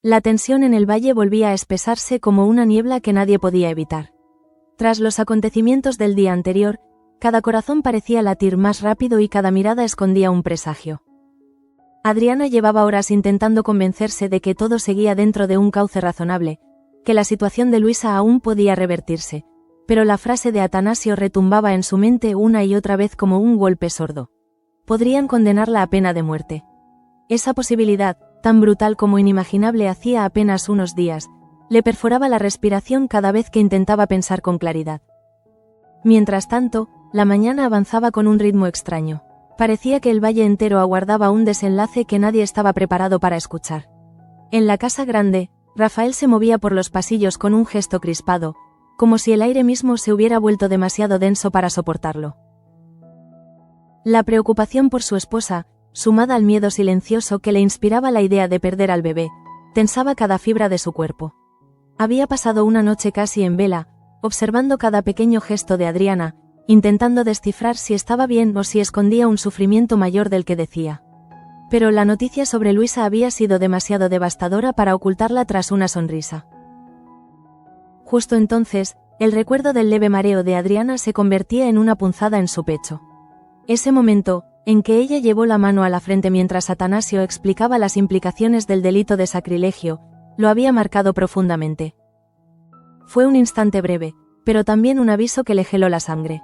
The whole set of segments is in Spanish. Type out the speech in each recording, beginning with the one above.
La tensión en el valle volvía a espesarse como una niebla que nadie podía evitar. Tras los acontecimientos del día anterior, cada corazón parecía latir más rápido y cada mirada escondía un presagio. Adriana llevaba horas intentando convencerse de que todo seguía dentro de un cauce razonable, que la situación de Luisa aún podía revertirse, pero la frase de Atanasio retumbaba en su mente una y otra vez como un golpe sordo. Podrían condenarla a pena de muerte. Esa posibilidad, tan brutal como inimaginable hacía apenas unos días, le perforaba la respiración cada vez que intentaba pensar con claridad. Mientras tanto, la mañana avanzaba con un ritmo extraño. Parecía que el valle entero aguardaba un desenlace que nadie estaba preparado para escuchar. En la casa grande, Rafael se movía por los pasillos con un gesto crispado, como si el aire mismo se hubiera vuelto demasiado denso para soportarlo. La preocupación por su esposa, sumada al miedo silencioso que le inspiraba la idea de perder al bebé, tensaba cada fibra de su cuerpo. Había pasado una noche casi en vela, observando cada pequeño gesto de Adriana, intentando descifrar si estaba bien o si escondía un sufrimiento mayor del que decía. Pero la noticia sobre Luisa había sido demasiado devastadora para ocultarla tras una sonrisa. Justo entonces, el recuerdo del leve mareo de Adriana se convertía en una punzada en su pecho. Ese momento, en que ella llevó la mano a la frente mientras Atanasio explicaba las implicaciones del delito de sacrilegio, lo había marcado profundamente. Fue un instante breve, pero también un aviso que le heló la sangre.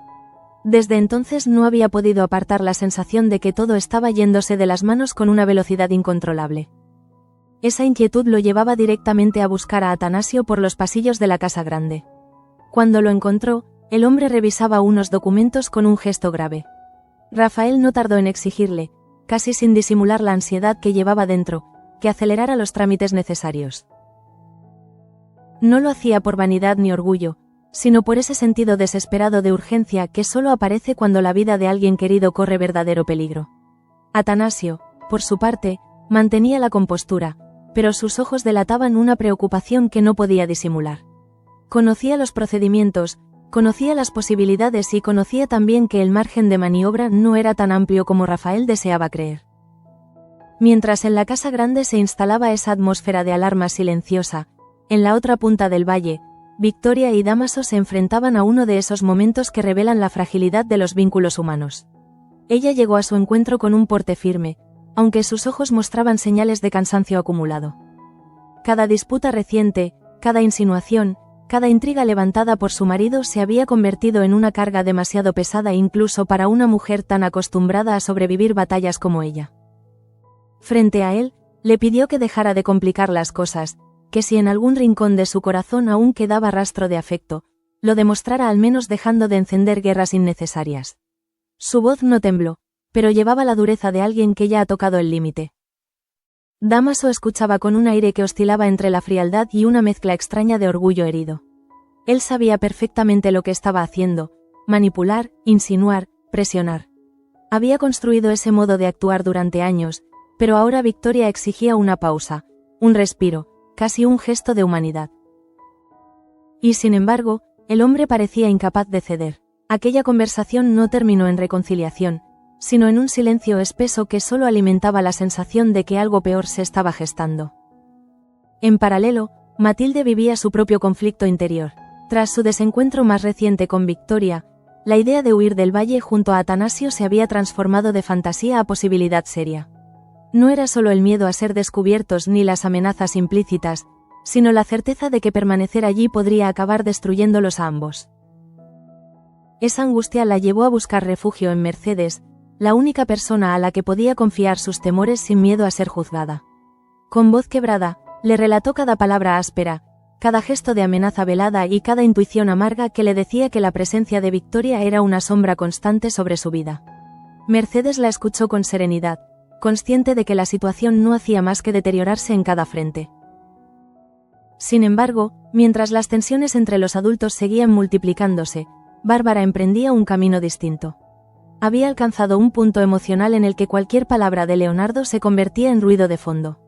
Desde entonces no había podido apartar la sensación de que todo estaba yéndose de las manos con una velocidad incontrolable. Esa inquietud lo llevaba directamente a buscar a Atanasio por los pasillos de la casa grande. Cuando lo encontró, el hombre revisaba unos documentos con un gesto grave. Rafael no tardó en exigirle, casi sin disimular la ansiedad que llevaba dentro, que acelerara los trámites necesarios. No lo hacía por vanidad ni orgullo, sino por ese sentido desesperado de urgencia que solo aparece cuando la vida de alguien querido corre verdadero peligro. Atanasio, por su parte, mantenía la compostura, pero sus ojos delataban una preocupación que no podía disimular. Conocía los procedimientos, conocía las posibilidades y conocía también que el margen de maniobra no era tan amplio como Rafael deseaba creer. Mientras en la casa grande se instalaba esa atmósfera de alarma silenciosa, en la otra punta del valle, Victoria y Dámaso se enfrentaban a uno de esos momentos que revelan la fragilidad de los vínculos humanos. Ella llegó a su encuentro con un porte firme, aunque sus ojos mostraban señales de cansancio acumulado. Cada disputa reciente, cada insinuación, cada intriga levantada por su marido se había convertido en una carga demasiado pesada incluso para una mujer tan acostumbrada a sobrevivir batallas como ella. Frente a él, le pidió que dejara de complicar las cosas, que si en algún rincón de su corazón aún quedaba rastro de afecto, lo demostrara al menos dejando de encender guerras innecesarias. Su voz no tembló, pero llevaba la dureza de alguien que ya ha tocado el límite. Dámaso escuchaba con un aire que oscilaba entre la frialdad y una mezcla extraña de orgullo herido. Él sabía perfectamente lo que estaba haciendo: manipular, insinuar, presionar. Había construido ese modo de actuar durante años, pero ahora Victoria exigía una pausa, un respiro, casi un gesto de humanidad. Y sin embargo, el hombre parecía incapaz de ceder. Aquella conversación no terminó en reconciliación, sino en un silencio espeso que solo alimentaba la sensación de que algo peor se estaba gestando. En paralelo, Matilde vivía su propio conflicto interior. Tras su desencuentro más reciente con Victoria, la idea de huir del valle junto a Atanasio se había transformado de fantasía a posibilidad seria. No era solo el miedo a ser descubiertos ni las amenazas implícitas, sino la certeza de que permanecer allí podría acabar destruyéndolos a ambos. Esa angustia la llevó a buscar refugio en Mercedes, la única persona a la que podía confiar sus temores sin miedo a ser juzgada. Con voz quebrada, le relató cada palabra áspera, cada gesto de amenaza velada y cada intuición amarga que le decía que la presencia de Victoria era una sombra constante sobre su vida. Mercedes la escuchó con serenidad, consciente de que la situación no hacía más que deteriorarse en cada frente. Sin embargo, mientras las tensiones entre los adultos seguían multiplicándose, Bárbara emprendía un camino distinto. Había alcanzado un punto emocional en el que cualquier palabra de Leonardo se convertía en ruido de fondo.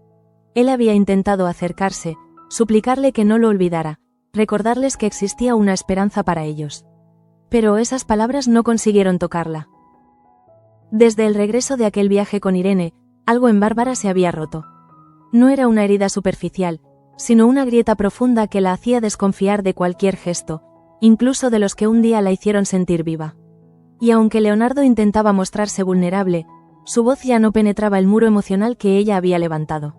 Él había intentado acercarse, suplicarle que no lo olvidara, recordarles que existía una esperanza para ellos. Pero esas palabras no consiguieron tocarla. Desde el regreso de aquel viaje con Irene, algo en Bárbara se había roto. No era una herida superficial, sino una grieta profunda que la hacía desconfiar de cualquier gesto, incluso de los que un día la hicieron sentir viva. Y aunque Leonardo intentaba mostrarse vulnerable, su voz ya no penetraba el muro emocional que ella había levantado.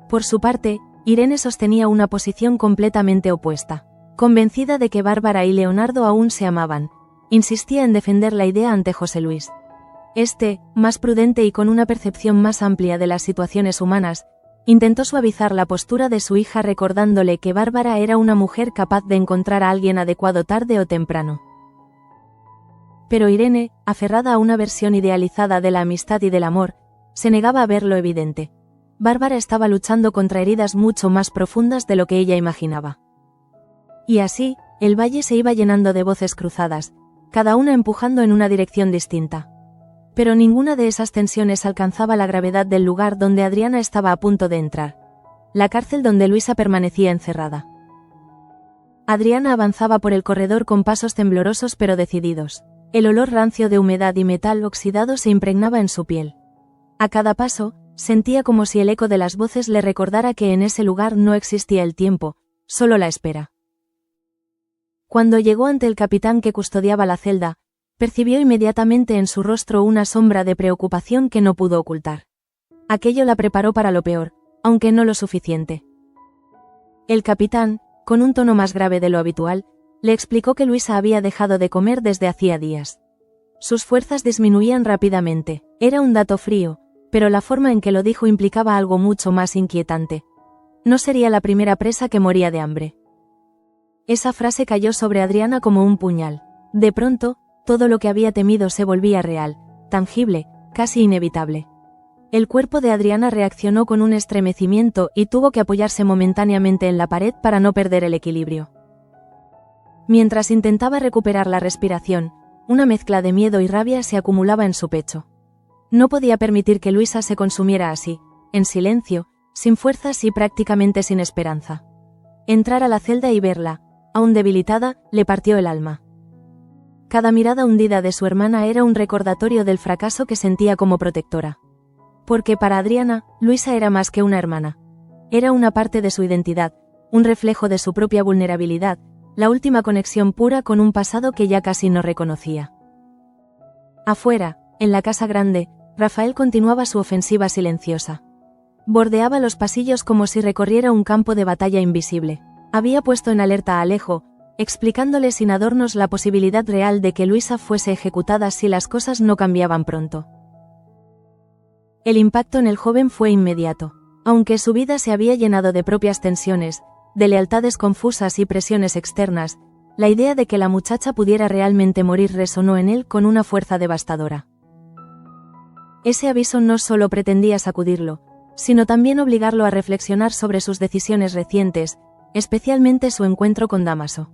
Por su parte, Irene sostenía una posición completamente opuesta. Convencida de que Bárbara y Leonardo aún se amaban, insistía en defender la idea ante José Luis. Este, más prudente y con una percepción más amplia de las situaciones humanas, intentó suavizar la postura de su hija recordándole que Bárbara era una mujer capaz de encontrar a alguien adecuado tarde o temprano. Pero Irene, aferrada a una versión idealizada de la amistad y del amor, se negaba a ver lo evidente. Bárbara estaba luchando contra heridas mucho más profundas de lo que ella imaginaba. Y así, el valle se iba llenando de voces cruzadas, cada una empujando en una dirección distinta. Pero ninguna de esas tensiones alcanzaba la gravedad del lugar donde Adriana estaba a punto de entrar. La cárcel donde Luisa permanecía encerrada. Adriana avanzaba por el corredor con pasos temblorosos pero decididos. El olor rancio de humedad y metal oxidado se impregnaba en su piel. A cada paso, sentía como si el eco de las voces le recordara que en ese lugar no existía el tiempo, solo la espera. Cuando llegó ante el capitán que custodiaba la celda, percibió inmediatamente en su rostro una sombra de preocupación que no pudo ocultar. Aquello la preparó para lo peor, aunque no lo suficiente. El capitán, con un tono más grave de lo habitual, le explicó que Luisa había dejado de comer desde hacía días. Sus fuerzas disminuían rápidamente, era un dato frío, pero la forma en que lo dijo implicaba algo mucho más inquietante. No sería la primera presa que moría de hambre. Esa frase cayó sobre Adriana como un puñal. De pronto, todo lo que había temido se volvía real, tangible, casi inevitable. El cuerpo de Adriana reaccionó con un estremecimiento y tuvo que apoyarse momentáneamente en la pared para no perder el equilibrio. Mientras intentaba recuperar la respiración, una mezcla de miedo y rabia se acumulaba en su pecho. No podía permitir que Luisa se consumiera así, en silencio, sin fuerzas y prácticamente sin esperanza. Entrar a la celda y verla, aún debilitada, le partió el alma. Cada mirada hundida de su hermana era un recordatorio del fracaso que sentía como protectora. Porque para Adriana, Luisa era más que una hermana. Era una parte de su identidad, un reflejo de su propia vulnerabilidad, la última conexión pura con un pasado que ya casi no reconocía. Afuera, en la casa grande, Rafael continuaba su ofensiva silenciosa. Bordeaba los pasillos como si recorriera un campo de batalla invisible. Había puesto en alerta a Alejo, explicándole sin adornos la posibilidad real de que Luisa fuese ejecutada si las cosas no cambiaban pronto. El impacto en el joven fue inmediato. Aunque su vida se había llenado de propias tensiones, de lealtades confusas y presiones externas, la idea de que la muchacha pudiera realmente morir resonó en él con una fuerza devastadora. Ese aviso no solo pretendía sacudirlo, sino también obligarlo a reflexionar sobre sus decisiones recientes, especialmente su encuentro con Dámaso.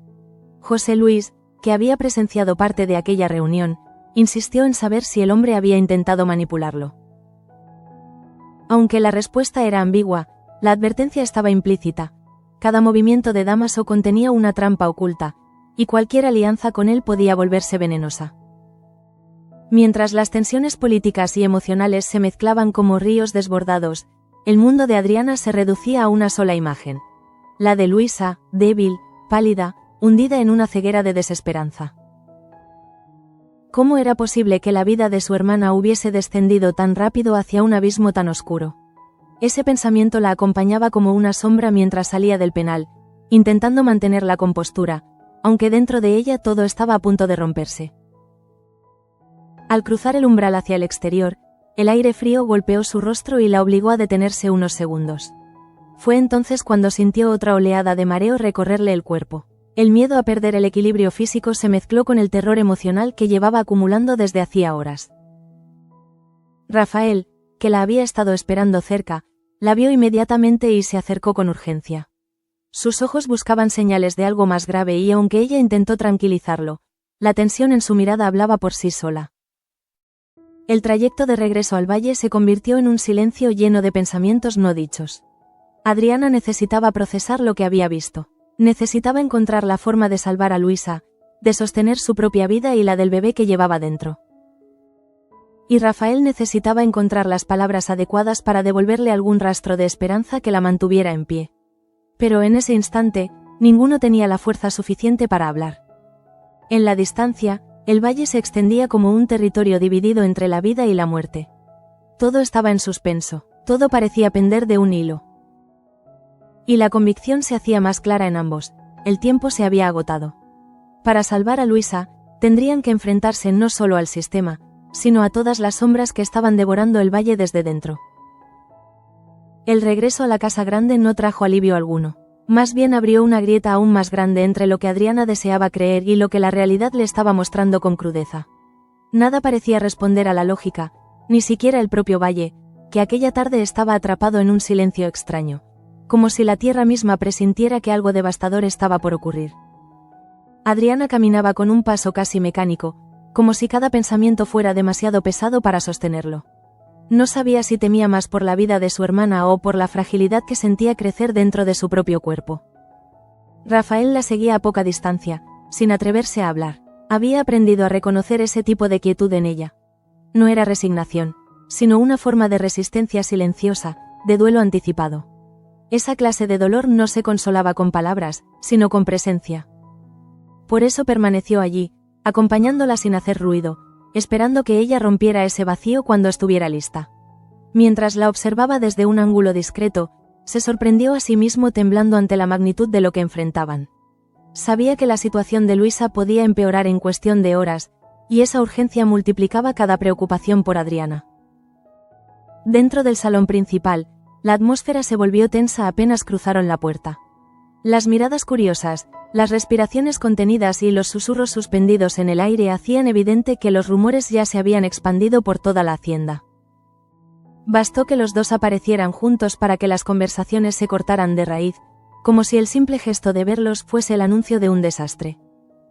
José Luis, que había presenciado parte de aquella reunión, insistió en saber si el hombre había intentado manipularlo. Aunque la respuesta era ambigua, la advertencia estaba implícita. Cada movimiento de Dámaso contenía una trampa oculta, y cualquier alianza con él podía volverse venenosa. Mientras las tensiones políticas y emocionales se mezclaban como ríos desbordados, el mundo de Adriana se reducía a una sola imagen. La de Luisa, débil, pálida, hundida en una ceguera de desesperanza. ¿Cómo era posible que la vida de su hermana hubiese descendido tan rápido hacia un abismo tan oscuro? Ese pensamiento la acompañaba como una sombra mientras salía del penal, intentando mantener la compostura, aunque dentro de ella todo estaba a punto de romperse. Al cruzar el umbral hacia el exterior, el aire frío golpeó su rostro y la obligó a detenerse unos segundos. Fue entonces cuando sintió otra oleada de mareo recorrerle el cuerpo. El miedo a perder el equilibrio físico se mezcló con el terror emocional que llevaba acumulando desde hacía horas. Rafael, que la había estado esperando cerca, la vio inmediatamente y se acercó con urgencia. Sus ojos buscaban señales de algo más grave y aunque ella intentó tranquilizarlo, la tensión en su mirada hablaba por sí sola. El trayecto de regreso al valle se convirtió en un silencio lleno de pensamientos no dichos. Adriana necesitaba procesar lo que había visto. Necesitaba encontrar la forma de salvar a Luisa, de sostener su propia vida y la del bebé que llevaba dentro. Y Rafael necesitaba encontrar las palabras adecuadas para devolverle algún rastro de esperanza que la mantuviera en pie. Pero en ese instante, ninguno tenía la fuerza suficiente para hablar. En la distancia, el valle se extendía como un territorio dividido entre la vida y la muerte. Todo estaba en suspenso, todo parecía pender de un hilo. Y la convicción se hacía más clara en ambos, el tiempo se había agotado. Para salvar a Luisa, tendrían que enfrentarse no solo al sistema, sino a todas las sombras que estaban devorando el valle desde dentro. El regreso a la casa grande no trajo alivio alguno. Más bien abrió una grieta aún más grande entre lo que Adriana deseaba creer y lo que la realidad le estaba mostrando con crudeza. Nada parecía responder a la lógica, ni siquiera el propio valle, que aquella tarde estaba atrapado en un silencio extraño, como si la tierra misma presintiera que algo devastador estaba por ocurrir. Adriana caminaba con un paso casi mecánico, como si cada pensamiento fuera demasiado pesado para sostenerlo. No sabía si temía más por la vida de su hermana o por la fragilidad que sentía crecer dentro de su propio cuerpo. Rafael la seguía a poca distancia, sin atreverse a hablar. Había aprendido a reconocer ese tipo de quietud en ella. No era resignación, sino una forma de resistencia silenciosa, de duelo anticipado. Esa clase de dolor no se consolaba con palabras, sino con presencia. Por eso permaneció allí, acompañándola sin hacer ruido, esperando que ella rompiera ese vacío cuando estuviera lista. Mientras la observaba desde un ángulo discreto, se sorprendió a sí mismo temblando ante la magnitud de lo que enfrentaban. Sabía que la situación de Luisa podía empeorar en cuestión de horas, y esa urgencia multiplicaba cada preocupación por Adriana. Dentro del salón principal, la atmósfera se volvió tensa apenas cruzaron la puerta. Las miradas curiosas, las respiraciones contenidas y los susurros suspendidos en el aire hacían evidente que los rumores ya se habían expandido por toda la hacienda. Bastó que los dos aparecieran juntos para que las conversaciones se cortaran de raíz, como si el simple gesto de verlos fuese el anuncio de un desastre.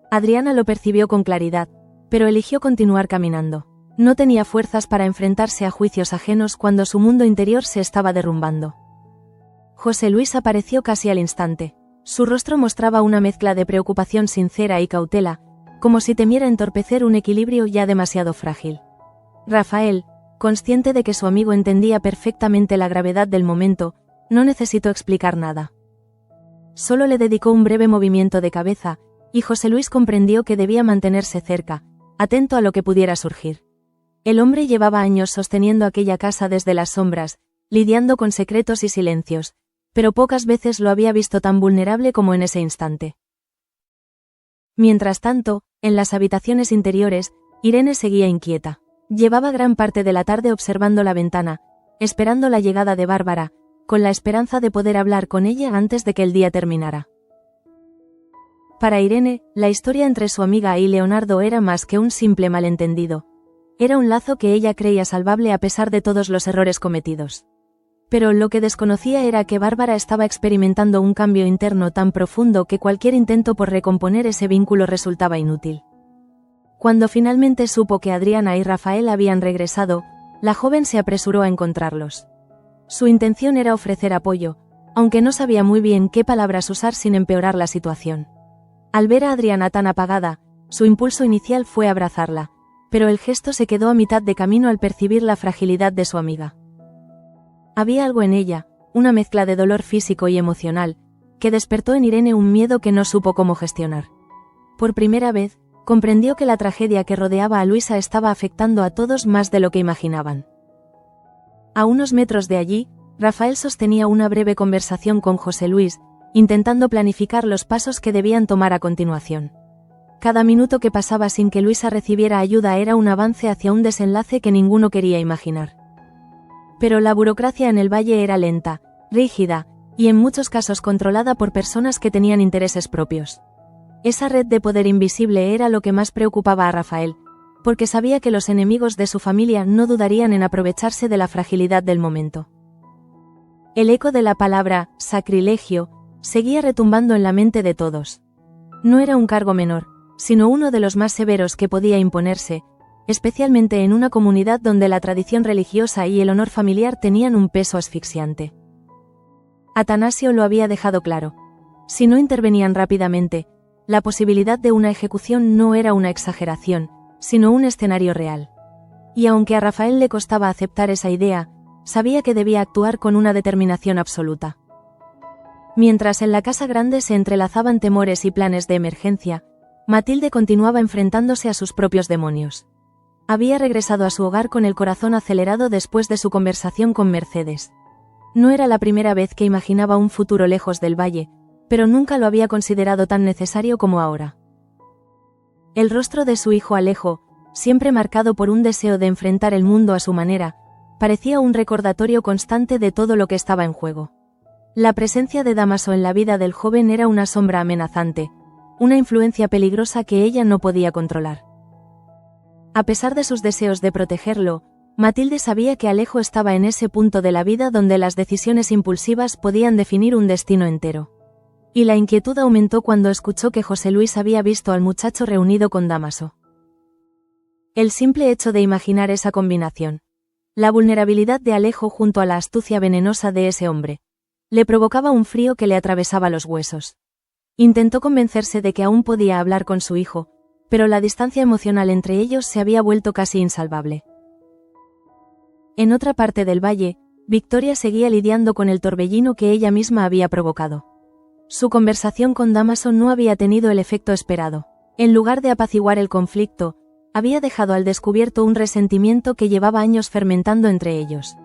Adriana lo percibió con claridad, pero eligió continuar caminando. No tenía fuerzas para enfrentarse a juicios ajenos cuando su mundo interior se estaba derrumbando. José Luis apareció casi al instante. Su rostro mostraba una mezcla de preocupación sincera y cautela, como si temiera entorpecer un equilibrio ya demasiado frágil. Rafael, consciente de que su amigo entendía perfectamente la gravedad del momento, no necesitó explicar nada. Solo le dedicó un breve movimiento de cabeza, y José Luis comprendió que debía mantenerse cerca, atento a lo que pudiera surgir. El hombre llevaba años sosteniendo aquella casa desde las sombras, lidiando con secretos y silencios, pero pocas veces lo había visto tan vulnerable como en ese instante. Mientras tanto, en las habitaciones interiores, Irene seguía inquieta. Llevaba gran parte de la tarde observando la ventana, esperando la llegada de Bárbara, con la esperanza de poder hablar con ella antes de que el día terminara. Para Irene, la historia entre su amiga y Leonardo era más que un simple malentendido. Era un lazo que ella creía salvable a pesar de todos los errores cometidos. Pero lo que desconocía era que Bárbara estaba experimentando un cambio interno tan profundo que cualquier intento por recomponer ese vínculo resultaba inútil. Cuando finalmente supo que Adriana y Rafael habían regresado, la joven se apresuró a encontrarlos. Su intención era ofrecer apoyo, aunque no sabía muy bien qué palabras usar sin empeorar la situación. Al ver a Adriana tan apagada, su impulso inicial fue abrazarla, pero el gesto se quedó a mitad de camino al percibir la fragilidad de su amiga. Había algo en ella, una mezcla de dolor físico y emocional, que despertó en Irene un miedo que no supo cómo gestionar. Por primera vez, comprendió que la tragedia que rodeaba a Luisa estaba afectando a todos más de lo que imaginaban. A unos metros de allí, Rafael sostenía una breve conversación con José Luis, intentando planificar los pasos que debían tomar a continuación. Cada minuto que pasaba sin que Luisa recibiera ayuda era un avance hacia un desenlace que ninguno quería imaginar. Pero la burocracia en el valle era lenta, rígida, y en muchos casos controlada por personas que tenían intereses propios. Esa red de poder invisible era lo que más preocupaba a Rafael, porque sabía que los enemigos de su familia no dudarían en aprovecharse de la fragilidad del momento. El eco de la palabra sacrilegio seguía retumbando en la mente de todos. No era un cargo menor, sino uno de los más severos que podía imponerse, especialmente en una comunidad donde la tradición religiosa y el honor familiar tenían un peso asfixiante. Atanasio lo había dejado claro. Si no intervenían rápidamente, la posibilidad de una ejecución no era una exageración, sino un escenario real. Y aunque a Rafael le costaba aceptar esa idea, sabía que debía actuar con una determinación absoluta. Mientras en la casa grande se entrelazaban temores y planes de emergencia, Matilde continuaba enfrentándose a sus propios demonios. Había regresado a su hogar con el corazón acelerado después de su conversación con Mercedes. No era la primera vez que imaginaba un futuro lejos del valle, pero nunca lo había considerado tan necesario como ahora. El rostro de su hijo Alejo, siempre marcado por un deseo de enfrentar el mundo a su manera, parecía un recordatorio constante de todo lo que estaba en juego. La presencia de Dámaso en la vida del joven era una sombra amenazante, una influencia peligrosa que ella no podía controlar. A pesar de sus deseos de protegerlo, Matilde sabía que Alejo estaba en ese punto de la vida donde las decisiones impulsivas podían definir un destino entero. Y la inquietud aumentó cuando escuchó que José Luis había visto al muchacho reunido con Dámaso. El simple hecho de imaginar esa combinación, la vulnerabilidad de Alejo junto a la astucia venenosa de ese hombre, le provocaba un frío que le atravesaba los huesos. Intentó convencerse de que aún podía hablar con su hijo, pero la distancia emocional entre ellos se había vuelto casi insalvable. En otra parte del valle, Victoria seguía lidiando con el torbellino que ella misma había provocado. Su conversación con Dámaso no había tenido el efecto esperado. En lugar de apaciguar el conflicto, había dejado al descubierto un resentimiento que llevaba años fermentando entre ellos.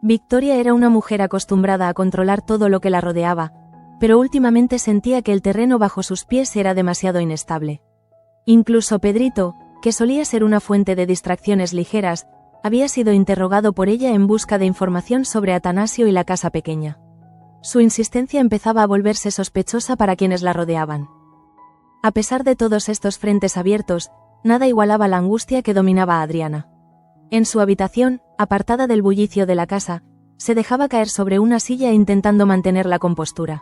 Victoria era una mujer acostumbrada a controlar todo lo que la rodeaba, pero últimamente sentía que el terreno bajo sus pies era demasiado inestable. Incluso Pedrito, que solía ser una fuente de distracciones ligeras, había sido interrogado por ella en busca de información sobre Atanasio y la casa pequeña. Su insistencia empezaba a volverse sospechosa para quienes la rodeaban. A pesar de todos estos frentes abiertos, nada igualaba la angustia que dominaba a Adriana. En su habitación, apartada del bullicio de la casa, se dejaba caer sobre una silla intentando mantener la compostura.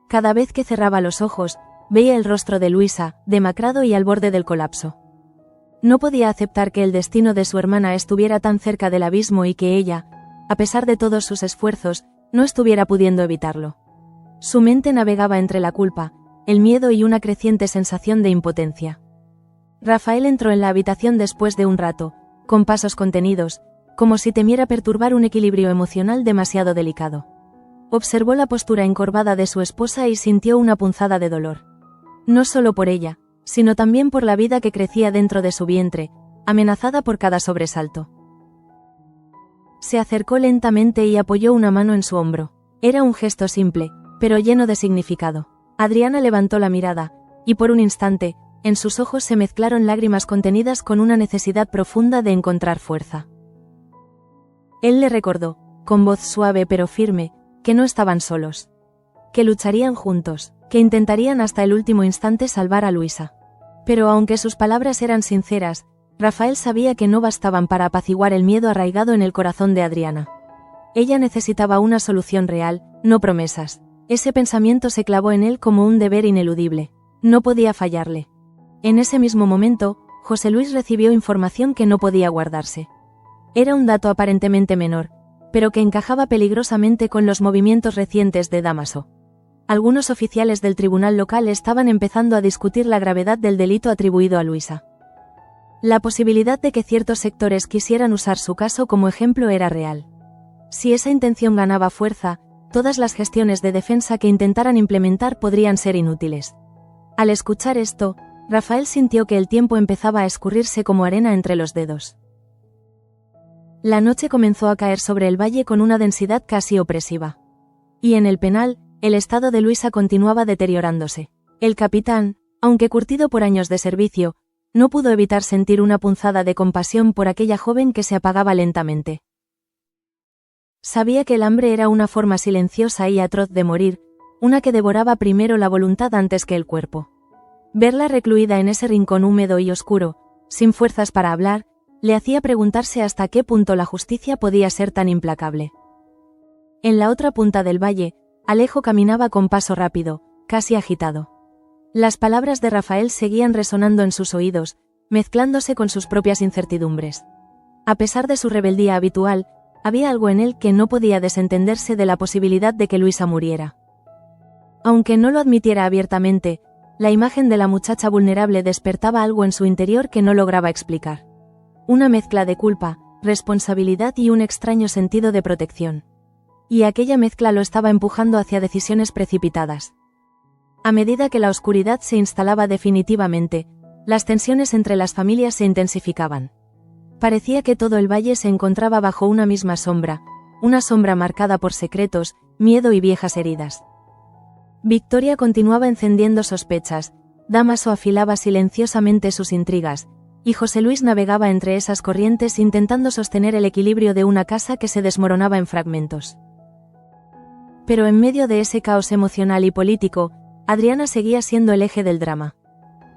Cada vez que cerraba los ojos, veía el rostro de Luisa, demacrado y al borde del colapso. No podía aceptar que el destino de su hermana estuviera tan cerca del abismo y que ella, a pesar de todos sus esfuerzos, no estuviera pudiendo evitarlo. Su mente navegaba entre la culpa, el miedo y una creciente sensación de impotencia. Rafael entró en la habitación después de un rato, con pasos contenidos, como si temiera perturbar un equilibrio emocional demasiado delicado. Observó la postura encorvada de su esposa y sintió una punzada de dolor. No solo por ella, sino también por la vida que crecía dentro de su vientre, amenazada por cada sobresalto. Se acercó lentamente y apoyó una mano en su hombro. Era un gesto simple, pero lleno de significado. Adriana levantó la mirada, y por un instante, en sus ojos se mezclaron lágrimas contenidas con una necesidad profunda de encontrar fuerza. Él le recordó, con voz suave pero firme, que no estaban solos. Que lucharían juntos, que intentarían hasta el último instante salvar a Luisa. Pero aunque sus palabras eran sinceras, Rafael sabía que no bastaban para apaciguar el miedo arraigado en el corazón de Adriana. Ella necesitaba una solución real, no promesas. Ese pensamiento se clavó en él como un deber ineludible. No podía fallarle. En ese mismo momento, José Luis recibió información que no podía guardarse. Era un dato aparentemente menor, pero que encajaba peligrosamente con los movimientos recientes de Dámaso. Algunos oficiales del tribunal local estaban empezando a discutir la gravedad del delito atribuido a Luisa. La posibilidad de que ciertos sectores quisieran usar su caso como ejemplo era real. Si esa intención ganaba fuerza, todas las gestiones de defensa que intentaran implementar podrían ser inútiles. Al escuchar esto, Rafael sintió que el tiempo empezaba a escurrirse como arena entre los dedos. La noche comenzó a caer sobre el valle con una densidad casi opresiva. Y en el penal, el estado de Luisa continuaba deteriorándose. El capitán, aunque curtido por años de servicio, no pudo evitar sentir una punzada de compasión por aquella joven que se apagaba lentamente. Sabía que el hambre era una forma silenciosa y atroz de morir, una que devoraba primero la voluntad antes que el cuerpo. Verla recluida en ese rincón húmedo y oscuro, sin fuerzas para hablar, le hacía preguntarse hasta qué punto la justicia podía ser tan implacable. En la otra punta del valle, Alejo caminaba con paso rápido, casi agitado. Las palabras de Rafael seguían resonando en sus oídos, mezclándose con sus propias incertidumbres. A pesar de su rebeldía habitual, había algo en él que no podía desentenderse de la posibilidad de que Luisa muriera. Aunque no lo admitiera abiertamente, la imagen de la muchacha vulnerable despertaba algo en su interior que no lograba explicar. Una mezcla de culpa, responsabilidad y un extraño sentido de protección. Y aquella mezcla lo estaba empujando hacia decisiones precipitadas. A medida que la oscuridad se instalaba definitivamente, las tensiones entre las familias se intensificaban. Parecía que todo el valle se encontraba bajo una misma sombra, una sombra marcada por secretos, miedo y viejas heridas. Victoria continuaba encendiendo sospechas, Dámaso afilaba silenciosamente sus intrigas, y José Luis navegaba entre esas corrientes intentando sostener el equilibrio de una casa que se desmoronaba en fragmentos. Pero en medio de ese caos emocional y político, Adriana seguía siendo el eje del drama.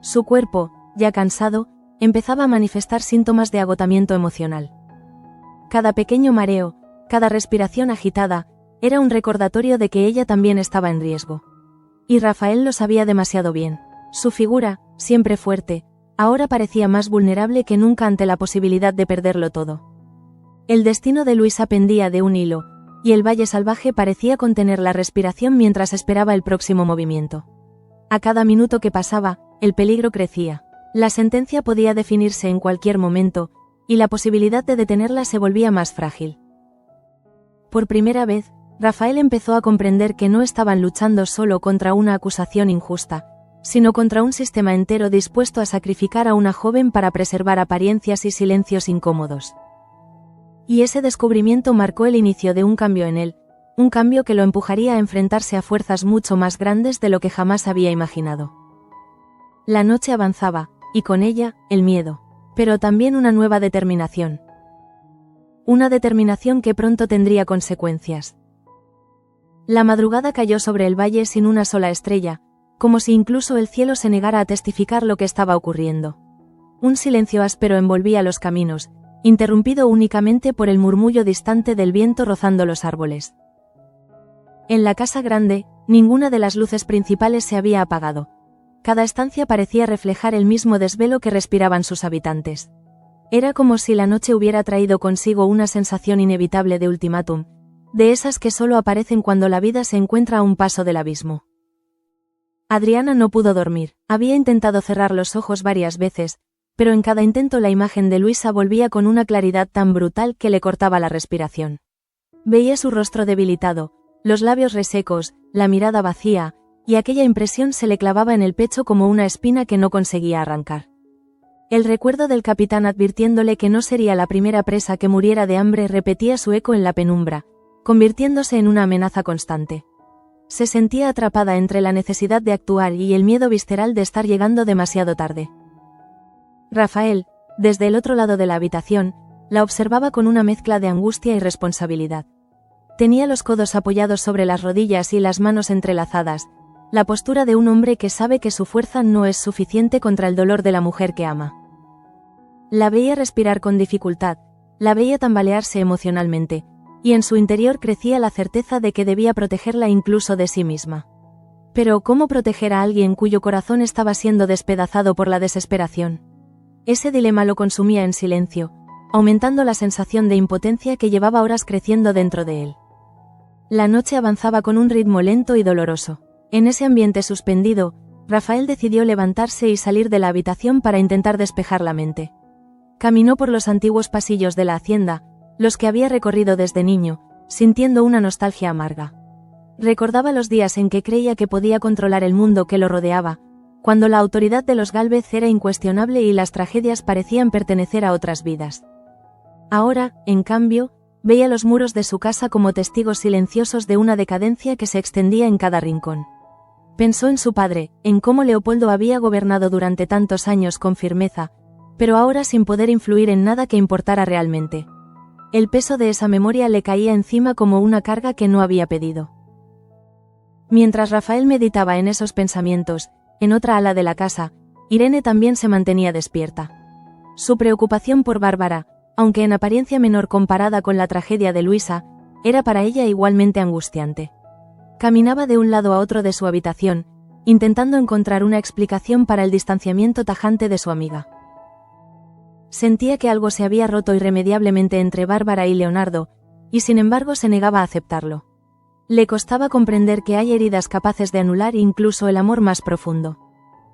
Su cuerpo, ya cansado, empezaba a manifestar síntomas de agotamiento emocional. Cada pequeño mareo, cada respiración agitada, era un recordatorio de que ella también estaba en riesgo. Y Rafael lo sabía demasiado bien. Su figura, siempre fuerte, ahora parecía más vulnerable que nunca ante la posibilidad de perderlo todo. El destino de Luisa pendía de un hilo, y el valle salvaje parecía contener la respiración mientras esperaba el próximo movimiento. A cada minuto que pasaba, el peligro crecía. La sentencia podía definirse en cualquier momento, y la posibilidad de detenerla se volvía más frágil. Por primera vez, Rafael empezó a comprender que no estaban luchando solo contra una acusación injusta, sino contra un sistema entero dispuesto a sacrificar a una joven para preservar apariencias y silencios incómodos. Y ese descubrimiento marcó el inicio de un cambio en él, un cambio que lo empujaría a enfrentarse a fuerzas mucho más grandes de lo que jamás había imaginado. La noche avanzaba, y con ella, el miedo, pero también una nueva determinación. Una determinación que pronto tendría consecuencias. La madrugada cayó sobre el valle sin una sola estrella, como si incluso el cielo se negara a testificar lo que estaba ocurriendo. Un silencio áspero envolvía los caminos, interrumpido únicamente por el murmullo distante del viento rozando los árboles. En la casa grande, ninguna de las luces principales se había apagado. Cada estancia parecía reflejar el mismo desvelo que respiraban sus habitantes. Era como si la noche hubiera traído consigo una sensación inevitable de ultimátum, de esas que solo aparecen cuando la vida se encuentra a un paso del abismo. Adriana no pudo dormir, había intentado cerrar los ojos varias veces, pero en cada intento la imagen de Luisa volvía con una claridad tan brutal que le cortaba la respiración. Veía su rostro debilitado, los labios resecos, la mirada vacía, y aquella impresión se le clavaba en el pecho como una espina que no conseguía arrancar. El recuerdo del capitán advirtiéndole que no sería la primera presa que muriera de hambre repetía su eco en la penumbra, convirtiéndose en una amenaza constante. Se sentía atrapada entre la necesidad de actuar y el miedo visceral de estar llegando demasiado tarde. Rafael, desde el otro lado de la habitación, la observaba con una mezcla de angustia y responsabilidad. Tenía los codos apoyados sobre las rodillas y las manos entrelazadas, la postura de un hombre que sabe que su fuerza no es suficiente contra el dolor de la mujer que ama. La veía respirar con dificultad, la veía tambalearse emocionalmente, y en su interior crecía la certeza de que debía protegerla incluso de sí misma. Pero ¿cómo proteger a alguien cuyo corazón estaba siendo despedazado por la desesperación? Ese dilema lo consumía en silencio, aumentando la sensación de impotencia que llevaba horas creciendo dentro de él. La noche avanzaba con un ritmo lento y doloroso. En ese ambiente suspendido, Rafael decidió levantarse y salir de la habitación para intentar despejar la mente. Caminó por los antiguos pasillos de la hacienda, los que había recorrido desde niño, sintiendo una nostalgia amarga. Recordaba los días en que creía que podía controlar el mundo que lo rodeaba, cuando la autoridad de los Gálvez era incuestionable y las tragedias parecían pertenecer a otras vidas. Ahora, en cambio, veía los muros de su casa como testigos silenciosos de una decadencia que se extendía en cada rincón. Pensó en su padre, en cómo Leopoldo había gobernado durante tantos años con firmeza, pero ahora sin poder influir en nada que importara realmente. El peso de esa memoria le caía encima como una carga que no había pedido. Mientras Rafael meditaba en esos pensamientos, en otra ala de la casa, Irene también se mantenía despierta. Su preocupación por Bárbara, aunque en apariencia menor comparada con la tragedia de Luisa, era para ella igualmente angustiante. Caminaba de un lado a otro de su habitación, intentando encontrar una explicación para el distanciamiento tajante de su amiga. Sentía que algo se había roto irremediablemente entre Bárbara y Leonardo, y sin embargo se negaba a aceptarlo. Le costaba comprender que hay heridas capaces de anular incluso el amor más profundo.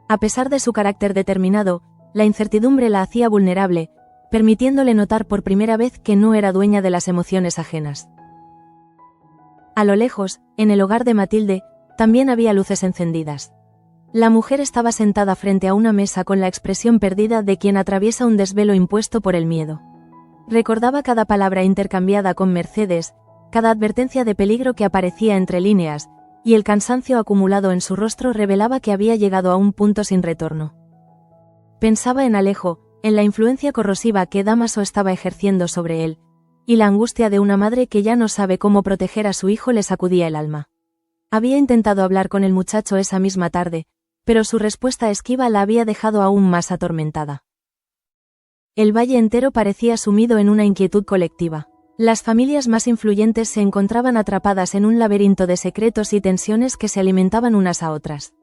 A pesar de su carácter determinado, la incertidumbre la hacía vulnerable, permitiéndole notar por primera vez que no era dueña de las emociones ajenas. A lo lejos, en el hogar de Matilde, también había luces encendidas. La mujer estaba sentada frente a una mesa con la expresión perdida de quien atraviesa un desvelo impuesto por el miedo. Recordaba cada palabra intercambiada con Mercedes, cada advertencia de peligro que aparecía entre líneas, y el cansancio acumulado en su rostro revelaba que había llegado a un punto sin retorno. Pensaba en Alejo, en la influencia corrosiva que Dámaso estaba ejerciendo sobre él, y la angustia de una madre que ya no sabe cómo proteger a su hijo le sacudía el alma. Había intentado hablar con el muchacho esa misma tarde, pero su respuesta esquiva la había dejado aún más atormentada. El valle entero parecía sumido en una inquietud colectiva. Las familias más influyentes se encontraban atrapadas en un laberinto de secretos y tensiones que se alimentaban unas a otras.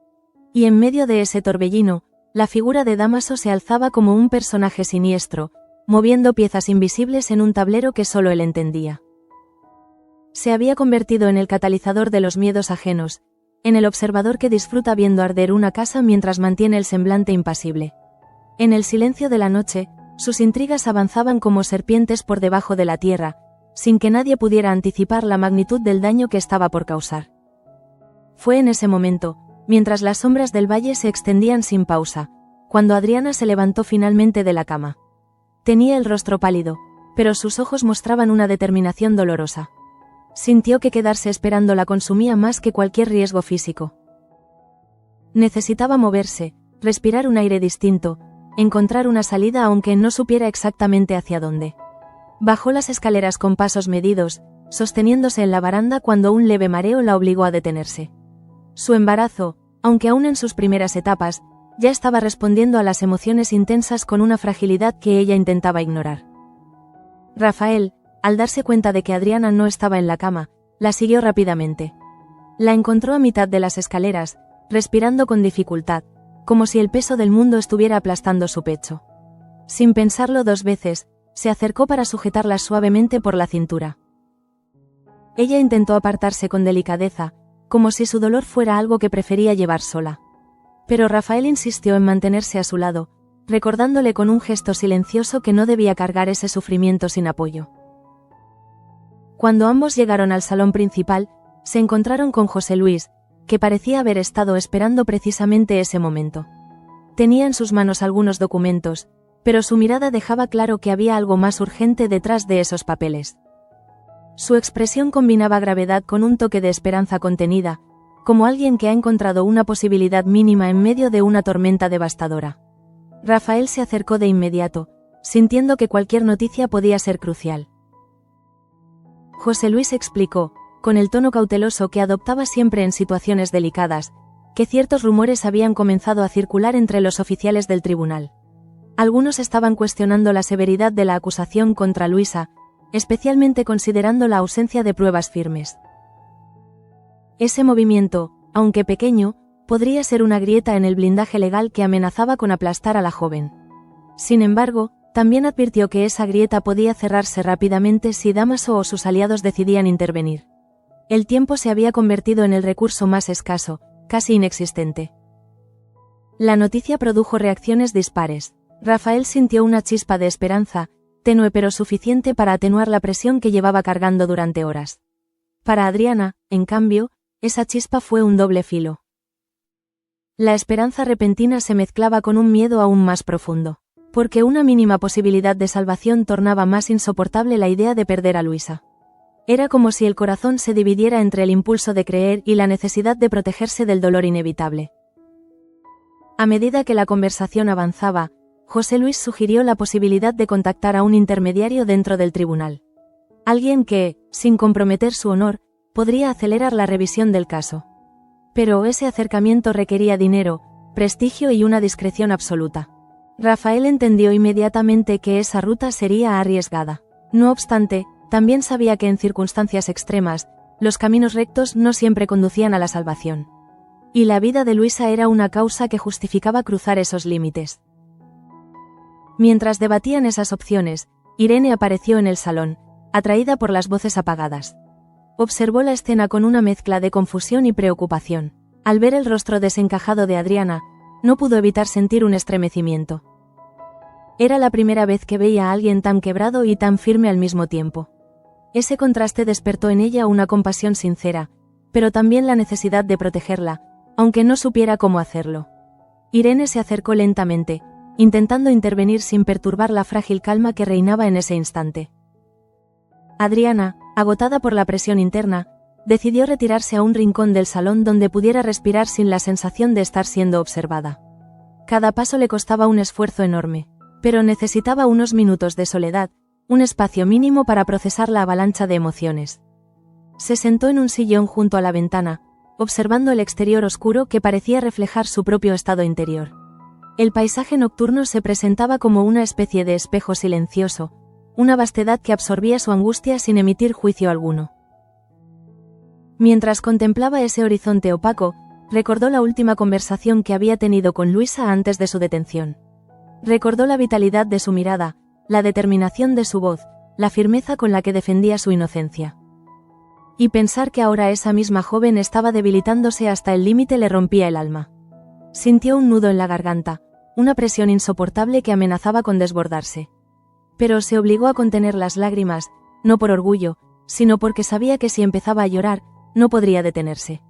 Y en medio de ese torbellino, la figura de Dámaso se alzaba como un personaje siniestro, moviendo piezas invisibles en un tablero que solo él entendía. Se había convertido en el catalizador de los miedos ajenos, en el observador que disfruta viendo arder una casa mientras mantiene el semblante impasible. En el silencio de la noche, sus intrigas avanzaban como serpientes por debajo de la tierra, sin que nadie pudiera anticipar la magnitud del daño que estaba por causar. Fue en ese momento, mientras las sombras del valle se extendían sin pausa, cuando Adriana se levantó finalmente de la cama. Tenía el rostro pálido, pero sus ojos mostraban una determinación dolorosa. Sintió que quedarse esperando la consumía más que cualquier riesgo físico. Necesitaba moverse, respirar un aire distinto, encontrar una salida aunque no supiera exactamente hacia dónde. Bajó las escaleras con pasos medidos, sosteniéndose en la baranda cuando un leve mareo la obligó a detenerse. Su embarazo, aunque aún en sus primeras etapas, ya estaba respondiendo a las emociones intensas con una fragilidad que ella intentaba ignorar. Rafael, al darse cuenta de que Adriana no estaba en la cama, la siguió rápidamente. La encontró a mitad de las escaleras, respirando con dificultad, como si el peso del mundo estuviera aplastando su pecho. Sin pensarlo dos veces, se acercó para sujetarla suavemente por la cintura. Ella intentó apartarse con delicadeza, como si su dolor fuera algo que prefería llevar sola. Pero Rafael insistió en mantenerse a su lado, recordándole con un gesto silencioso que no debía cargar ese sufrimiento sin apoyo. Cuando ambos llegaron al salón principal, se encontraron con José Luis, que parecía haber estado esperando precisamente ese momento. Tenía en sus manos algunos documentos, pero su mirada dejaba claro que había algo más urgente detrás de esos papeles. Su expresión combinaba gravedad con un toque de esperanza contenida, como alguien que ha encontrado una posibilidad mínima en medio de una tormenta devastadora. Rafael se acercó de inmediato, sintiendo que cualquier noticia podía ser crucial. José Luis explicó, con el tono cauteloso que adoptaba siempre en situaciones delicadas, que ciertos rumores habían comenzado a circular entre los oficiales del tribunal. Algunos estaban cuestionando la severidad de la acusación contra Luisa, especialmente considerando la ausencia de pruebas firmes. Ese movimiento, aunque pequeño, podría ser una grieta en el blindaje legal que amenazaba con aplastar a la joven. Sin embargo, también advirtió que esa grieta podía cerrarse rápidamente si Dámaso o sus aliados decidían intervenir. El tiempo se había convertido en el recurso más escaso, casi inexistente. La noticia produjo reacciones dispares. Rafael sintió una chispa de esperanza, tenue pero suficiente para atenuar la presión que llevaba cargando durante horas. Para Adriana, en cambio, esa chispa fue un doble filo. La esperanza repentina se mezclaba con un miedo aún más profundo, porque una mínima posibilidad de salvación tornaba más insoportable la idea de perder a Luisa. Era como si el corazón se dividiera entre el impulso de creer y la necesidad de protegerse del dolor inevitable. A medida que la conversación avanzaba, José Luis sugirió la posibilidad de contactar a un intermediario dentro del tribunal. Alguien que, sin comprometer su honor, podría acelerar la revisión del caso. Pero ese acercamiento requería dinero, prestigio y una discreción absoluta. Rafael entendió inmediatamente que esa ruta sería arriesgada. No obstante, también sabía que en circunstancias extremas, los caminos rectos no siempre conducían a la salvación. Y la vida de Luisa era una causa que justificaba cruzar esos límites. Mientras debatían esas opciones, Irene apareció en el salón, atraída por las voces apagadas. Observó la escena con una mezcla de confusión y preocupación. Al ver el rostro desencajado de Adriana, no pudo evitar sentir un estremecimiento. Era la primera vez que veía a alguien tan quebrado y tan firme al mismo tiempo. Ese contraste despertó en ella una compasión sincera, pero también la necesidad de protegerla, aunque no supiera cómo hacerlo. Irene se acercó lentamente, intentando intervenir sin perturbar la frágil calma que reinaba en ese instante. Adriana, agotada por la presión interna, decidió retirarse a un rincón del salón donde pudiera respirar sin la sensación de estar siendo observada. Cada paso le costaba un esfuerzo enorme, pero necesitaba unos minutos de soledad, un espacio mínimo para procesar la avalancha de emociones. Se sentó en un sillón junto a la ventana, observando el exterior oscuro que parecía reflejar su propio estado interior. El paisaje nocturno se presentaba como una especie de espejo silencioso, una vastedad que absorbía su angustia sin emitir juicio alguno. Mientras contemplaba ese horizonte opaco, recordó la última conversación que había tenido con Luisa antes de su detención. Recordó la vitalidad de su mirada, la determinación de su voz, la firmeza con la que defendía su inocencia. Y pensar que ahora esa misma joven estaba debilitándose hasta el límite le rompía el alma. Sintió un nudo en la garganta, una presión insoportable que amenazaba con desbordarse. Pero se obligó a contener las lágrimas, no por orgullo, sino porque sabía que si empezaba a llorar, no podría detenerse.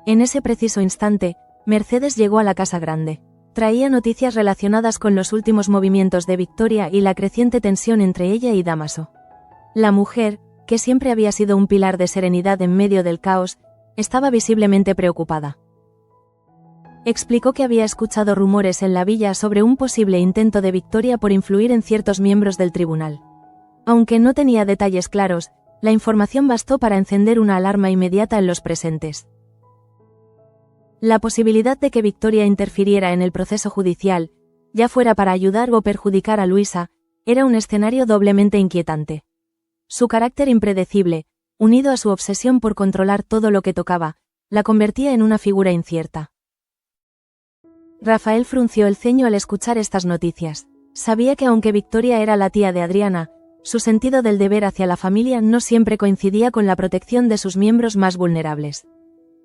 En ese preciso instante, Mercedes llegó a la casa grande. Traía noticias relacionadas con los últimos movimientos de Victoria y la creciente tensión entre ella y Dámaso. La mujer, que siempre había sido un pilar de serenidad en medio del caos, estaba visiblemente preocupada. Explicó que había escuchado rumores en la villa sobre un posible intento de Victoria por influir en ciertos miembros del tribunal. Aunque no tenía detalles claros, la información bastó para encender una alarma inmediata en los presentes. La posibilidad de que Victoria interfiriera en el proceso judicial, ya fuera para ayudar o perjudicar a Luisa, era un escenario doblemente inquietante. Su carácter impredecible, unido a su obsesión por controlar todo lo que tocaba, la convertía en una figura incierta. Rafael frunció el ceño al escuchar estas noticias. Sabía que aunque Victoria era la tía de Adriana, su sentido del deber hacia la familia no siempre coincidía con la protección de sus miembros más vulnerables.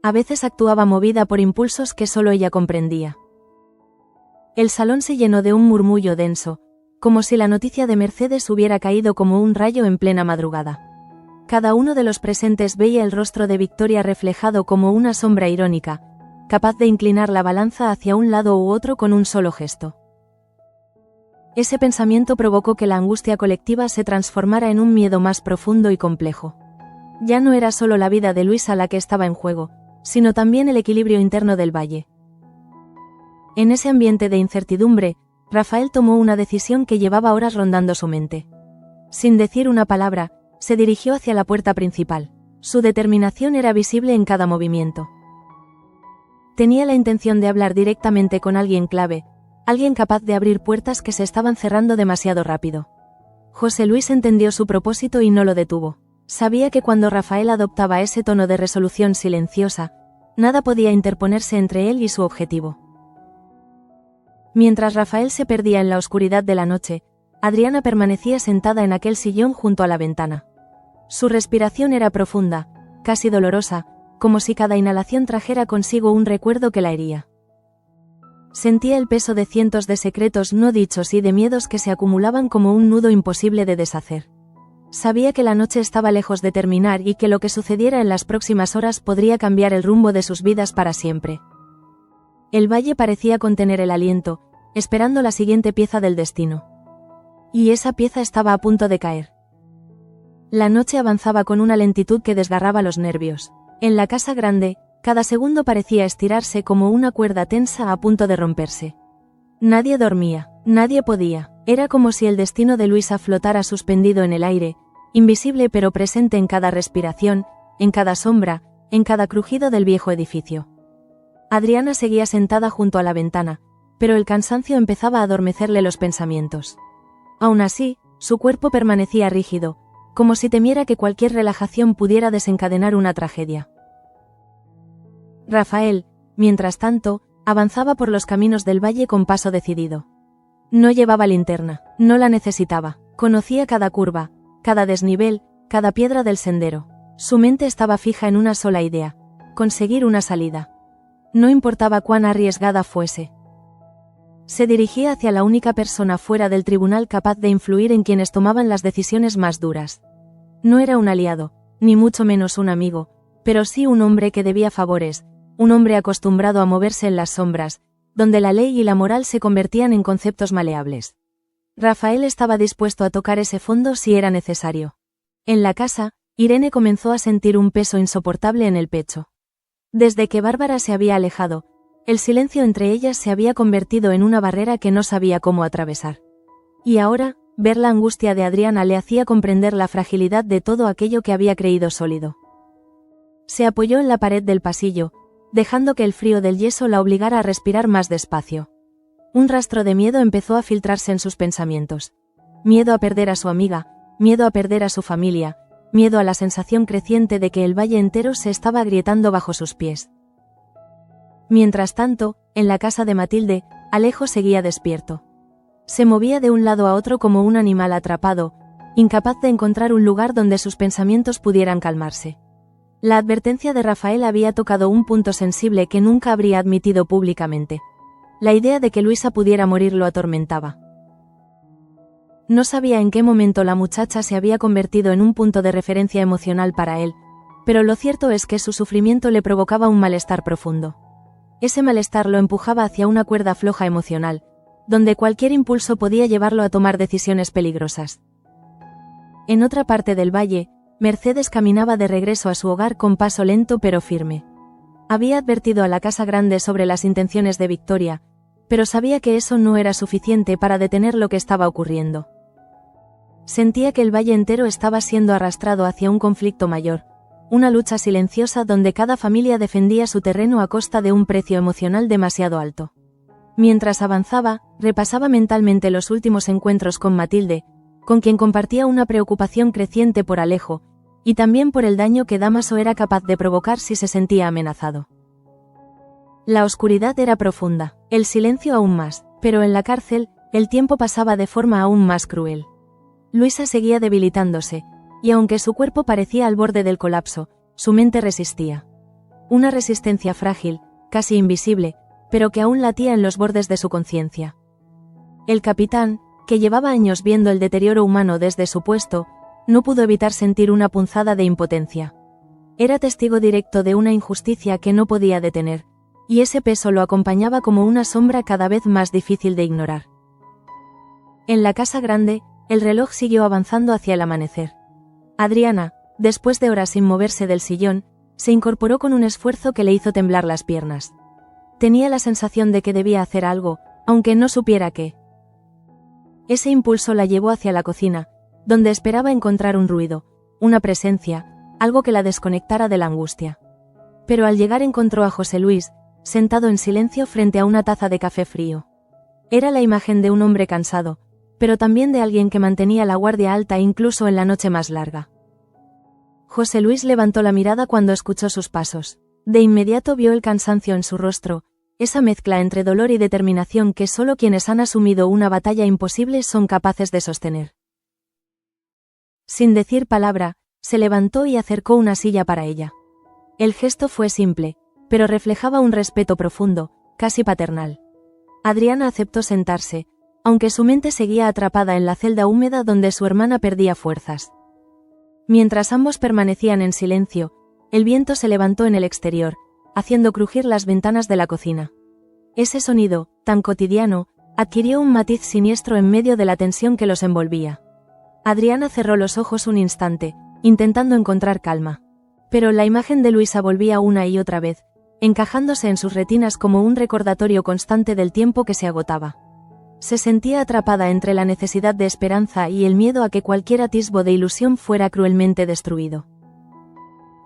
A veces actuaba movida por impulsos que solo ella comprendía. El salón se llenó de un murmullo denso, como si la noticia de Mercedes hubiera caído como un rayo en plena madrugada. Cada uno de los presentes veía el rostro de Victoria reflejado como una sombra irónica, capaz de inclinar la balanza hacia un lado u otro con un solo gesto. Ese pensamiento provocó que la angustia colectiva se transformara en un miedo más profundo y complejo. Ya no era solo la vida de Luisa la que estaba en juego, sino también el equilibrio interno del valle. En ese ambiente de incertidumbre, Rafael tomó una decisión que llevaba horas rondando su mente. Sin decir una palabra, se dirigió hacia la puerta principal. Su determinación era visible en cada movimiento. Tenía la intención de hablar directamente con alguien clave, alguien capaz de abrir puertas que se estaban cerrando demasiado rápido. José Luis entendió su propósito y no lo detuvo. Sabía que cuando Rafael adoptaba ese tono de resolución silenciosa, nada podía interponerse entre él y su objetivo. Mientras Rafael se perdía en la oscuridad de la noche, Adriana permanecía sentada en aquel sillón junto a la ventana. Su respiración era profunda, casi dolorosa, como si cada inhalación trajera consigo un recuerdo que la hería. Sentía el peso de cientos de secretos no dichos y de miedos que se acumulaban como un nudo imposible de deshacer. Sabía que la noche estaba lejos de terminar y que lo que sucediera en las próximas horas podría cambiar el rumbo de sus vidas para siempre. El valle parecía contener el aliento, esperando la siguiente pieza del destino. Y esa pieza estaba a punto de caer. La noche avanzaba con una lentitud que desgarraba los nervios. En la casa grande, cada segundo parecía estirarse como una cuerda tensa a punto de romperse. Nadie dormía, nadie podía. Era como si el destino de Luisa flotara suspendido en el aire, invisible pero presente en cada respiración, en cada sombra, en cada crujido del viejo edificio. Adriana seguía sentada junto a la ventana, pero el cansancio empezaba a adormecerle los pensamientos. Aún así, su cuerpo permanecía rígido, como si temiera que cualquier relajación pudiera desencadenar una tragedia. Rafael, mientras tanto, avanzaba por los caminos del valle con paso decidido. No llevaba linterna, no la necesitaba, conocía cada curva, cada desnivel, cada piedra del sendero. Su mente estaba fija en una sola idea: conseguir una salida. No importaba cuán arriesgada fuese. Se dirigía hacia la única persona fuera del tribunal capaz de influir en quienes tomaban las decisiones más duras. No era un aliado, ni mucho menos un amigo, pero sí un hombre que debía favores, un hombre acostumbrado a moverse en las sombras, donde la ley y la moral se convertían en conceptos maleables. Rafael estaba dispuesto a tocar ese fondo si era necesario. En la casa, Irene comenzó a sentir un peso insoportable en el pecho. Desde que Bárbara se había alejado, el silencio entre ellas se había convertido en una barrera que no sabía cómo atravesar. Y ahora, ver la angustia de Adriana le hacía comprender la fragilidad de todo aquello que había creído sólido. Se apoyó en la pared del pasillo, dejando que el frío del yeso la obligara a respirar más despacio. Un rastro de miedo empezó a filtrarse en sus pensamientos. Miedo a perder a su amiga, miedo a perder a su familia, miedo a la sensación creciente de que el valle entero se estaba agrietando bajo sus pies. Mientras tanto, en la casa de Matilde, Alejo seguía despierto. Se movía de un lado a otro como un animal atrapado, incapaz de encontrar un lugar donde sus pensamientos pudieran calmarse. La advertencia de Rafael había tocado un punto sensible que nunca habría admitido públicamente. La idea de que Luisa pudiera morir lo atormentaba. No sabía en qué momento la muchacha se había convertido en un punto de referencia emocional para él, pero lo cierto es que su sufrimiento le provocaba un malestar profundo. Ese malestar lo empujaba hacia una cuerda floja emocional, donde cualquier impulso podía llevarlo a tomar decisiones peligrosas. En otra parte del valle, Mercedes caminaba de regreso a su hogar con paso lento pero firme. Había advertido a la casa grande sobre las intenciones de Victoria, pero sabía que eso no era suficiente para detener lo que estaba ocurriendo. Sentía que el valle entero estaba siendo arrastrado hacia un conflicto mayor, una lucha silenciosa donde cada familia defendía su terreno a costa de un precio emocional demasiado alto. Mientras avanzaba, repasaba mentalmente los últimos encuentros con Matilde, con quien compartía una preocupación creciente por Alejo, y también por el daño que Dámaso era capaz de provocar si se sentía amenazado. La oscuridad era profunda, el silencio aún más, pero en la cárcel, el tiempo pasaba de forma aún más cruel. Luisa seguía debilitándose, y aunque su cuerpo parecía al borde del colapso, su mente resistía. Una resistencia frágil, casi invisible, pero que aún latía en los bordes de su conciencia. El capitán, que llevaba años viendo el deterioro humano desde su puesto, no pudo evitar sentir una punzada de impotencia. Era testigo directo de una injusticia que no podía detener, y ese peso lo acompañaba como una sombra cada vez más difícil de ignorar. En la casa grande, el reloj siguió avanzando hacia el amanecer. Adriana, después de horas sin moverse del sillón, se incorporó con un esfuerzo que le hizo temblar las piernas. Tenía la sensación de que debía hacer algo, aunque no supiera qué. Ese impulso la llevó hacia la cocina, donde esperaba encontrar un ruido, una presencia, algo que la desconectara de la angustia. Pero al llegar encontró a José Luis, sentado en silencio frente a una taza de café frío. Era la imagen de un hombre cansado, pero también de alguien que mantenía la guardia alta incluso en la noche más larga. José Luis levantó la mirada cuando escuchó sus pasos. De inmediato vio el cansancio en su rostro, esa mezcla entre dolor y determinación que solo quienes han asumido una batalla imposible son capaces de sostener. Sin decir palabra, se levantó y acercó una silla para ella. El gesto fue simple, pero reflejaba un respeto profundo, casi paternal. Adriana aceptó sentarse, aunque su mente seguía atrapada en la celda húmeda donde su hermana perdía fuerzas. Mientras ambos permanecían en silencio, el viento se levantó en el exterior, haciendo crujir las ventanas de la cocina. Ese sonido, tan cotidiano, adquirió un matiz siniestro en medio de la tensión que los envolvía. Adriana cerró los ojos un instante, intentando encontrar calma. Pero la imagen de Luisa volvía una y otra vez, encajándose en sus retinas como un recordatorio constante del tiempo que se agotaba. Se sentía atrapada entre la necesidad de esperanza y el miedo a que cualquier atisbo de ilusión fuera cruelmente destruido.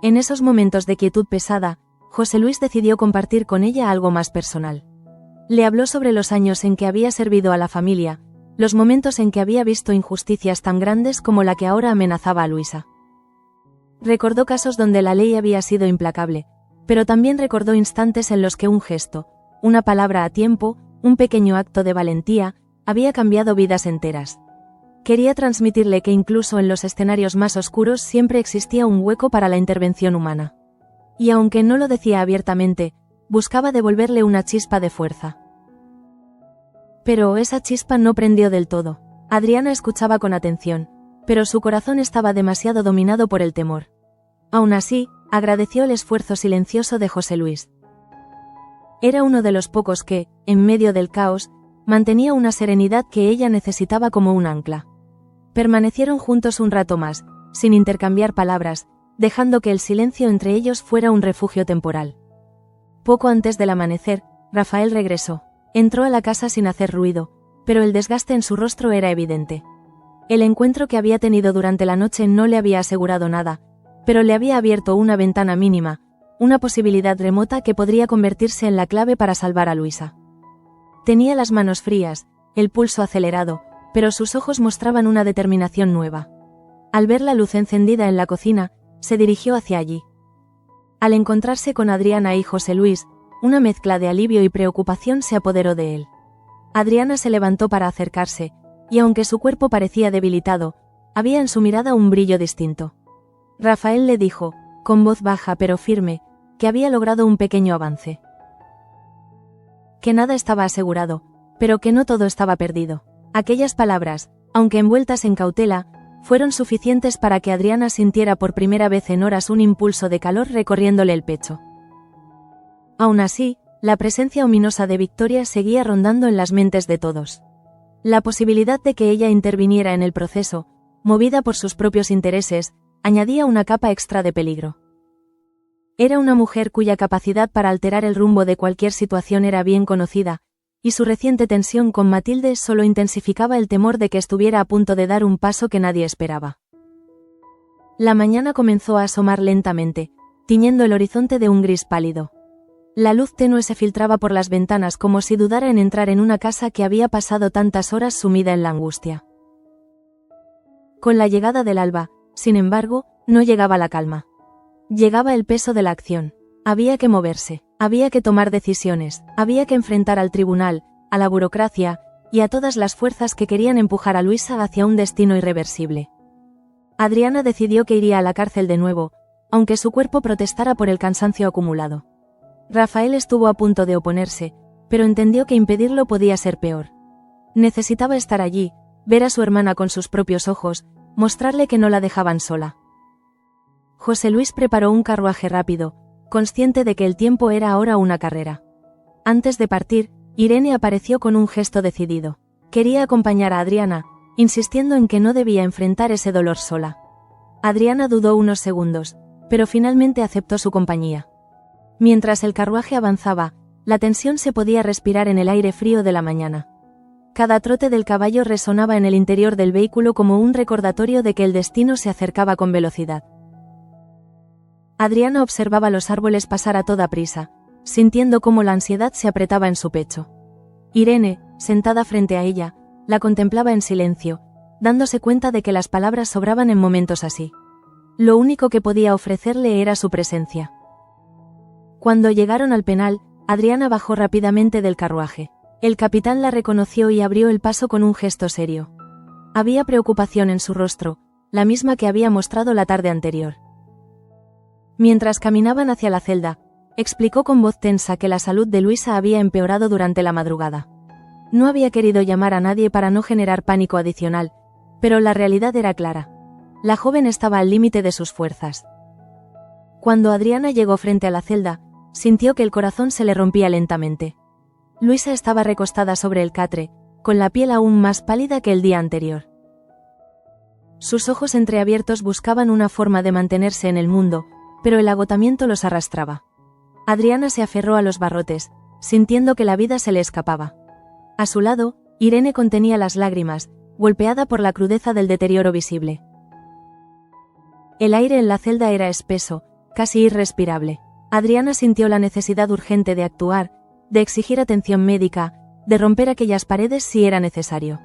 En esos momentos de quietud pesada, José Luis decidió compartir con ella algo más personal. Le habló sobre los años en que había servido a la familia, los momentos en que había visto injusticias tan grandes como la que ahora amenazaba a Luisa. Recordó casos donde la ley había sido implacable, pero también recordó instantes en los que un gesto, una palabra a tiempo, un pequeño acto de valentía, había cambiado vidas enteras. Quería transmitirle que incluso en los escenarios más oscuros siempre existía un hueco para la intervención humana. Y aunque no lo decía abiertamente, buscaba devolverle una chispa de fuerza. Pero esa chispa no prendió del todo. Adriana escuchaba con atención, pero su corazón estaba demasiado dominado por el temor. Aún así, agradeció el esfuerzo silencioso de José Luis. Era uno de los pocos que, en medio del caos, mantenía una serenidad que ella necesitaba como un ancla. Permanecieron juntos un rato más, sin intercambiar palabras, dejando que el silencio entre ellos fuera un refugio temporal. Poco antes del amanecer, Rafael regresó. Entró a la casa sin hacer ruido, pero el desgaste en su rostro era evidente. El encuentro que había tenido durante la noche no le había asegurado nada, pero le había abierto una ventana mínima, una posibilidad remota que podría convertirse en la clave para salvar a Luisa. Tenía las manos frías, el pulso acelerado, pero sus ojos mostraban una determinación nueva. Al ver la luz encendida en la cocina, se dirigió hacia allí. Al encontrarse con Adriana y José Luis, una mezcla de alivio y preocupación se apoderó de él. Adriana se levantó para acercarse, y aunque su cuerpo parecía debilitado, había en su mirada un brillo distinto. Rafael le dijo, con voz baja pero firme, que había logrado un pequeño avance. Que nada estaba asegurado, pero que no todo estaba perdido. Aquellas palabras, aunque envueltas en cautela, fueron suficientes para que Adriana sintiera por primera vez en horas un impulso de calor recorriéndole el pecho. Aún así, la presencia ominosa de Victoria seguía rondando en las mentes de todos. La posibilidad de que ella interviniera en el proceso, movida por sus propios intereses, añadía una capa extra de peligro. Era una mujer cuya capacidad para alterar el rumbo de cualquier situación era bien conocida, y su reciente tensión con Matilde solo intensificaba el temor de que estuviera a punto de dar un paso que nadie esperaba. La mañana comenzó a asomar lentamente, tiñendo el horizonte de un gris pálido. La luz tenue se filtraba por las ventanas como si dudara en entrar en una casa que había pasado tantas horas sumida en la angustia. Con la llegada del alba, sin embargo, no llegaba la calma. Llegaba el peso de la acción. Había que moverse, había que tomar decisiones, había que enfrentar al tribunal, a la burocracia, y a todas las fuerzas que querían empujar a Luisa hacia un destino irreversible. Adriana decidió que iría a la cárcel de nuevo, aunque su cuerpo protestara por el cansancio acumulado. Rafael estuvo a punto de oponerse, pero entendió que impedirlo podía ser peor. Necesitaba estar allí, ver a su hermana con sus propios ojos, mostrarle que no la dejaban sola. José Luis preparó un carruaje rápido, consciente de que el tiempo era ahora una carrera. Antes de partir, Irene apareció con un gesto decidido. Quería acompañar a Adriana, insistiendo en que no debía enfrentar ese dolor sola. Adriana dudó unos segundos, pero finalmente aceptó su compañía. Mientras el carruaje avanzaba, la tensión se podía respirar en el aire frío de la mañana. Cada trote del caballo resonaba en el interior del vehículo como un recordatorio de que el destino se acercaba con velocidad. Adriana observaba los árboles pasar a toda prisa, sintiendo cómo la ansiedad se apretaba en su pecho. Irene, sentada frente a ella, la contemplaba en silencio, dándose cuenta de que las palabras sobraban en momentos así. Lo único que podía ofrecerle era su presencia. Cuando llegaron al penal, Adriana bajó rápidamente del carruaje. El capitán la reconoció y abrió el paso con un gesto serio. Había preocupación en su rostro, la misma que había mostrado la tarde anterior. Mientras caminaban hacia la celda, explicó con voz tensa que la salud de Luisa había empeorado durante la madrugada. No había querido llamar a nadie para no generar pánico adicional, pero la realidad era clara. La joven estaba al límite de sus fuerzas. Cuando Adriana llegó frente a la celda, sintió que el corazón se le rompía lentamente. Luisa estaba recostada sobre el catre, con la piel aún más pálida que el día anterior. Sus ojos entreabiertos buscaban una forma de mantenerse en el mundo, pero el agotamiento los arrastraba. Adriana se aferró a los barrotes, sintiendo que la vida se le escapaba. A su lado, Irene contenía las lágrimas, golpeada por la crudeza del deterioro visible. El aire en la celda era espeso, casi irrespirable. Adriana sintió la necesidad urgente de actuar, de exigir atención médica, de romper aquellas paredes si era necesario.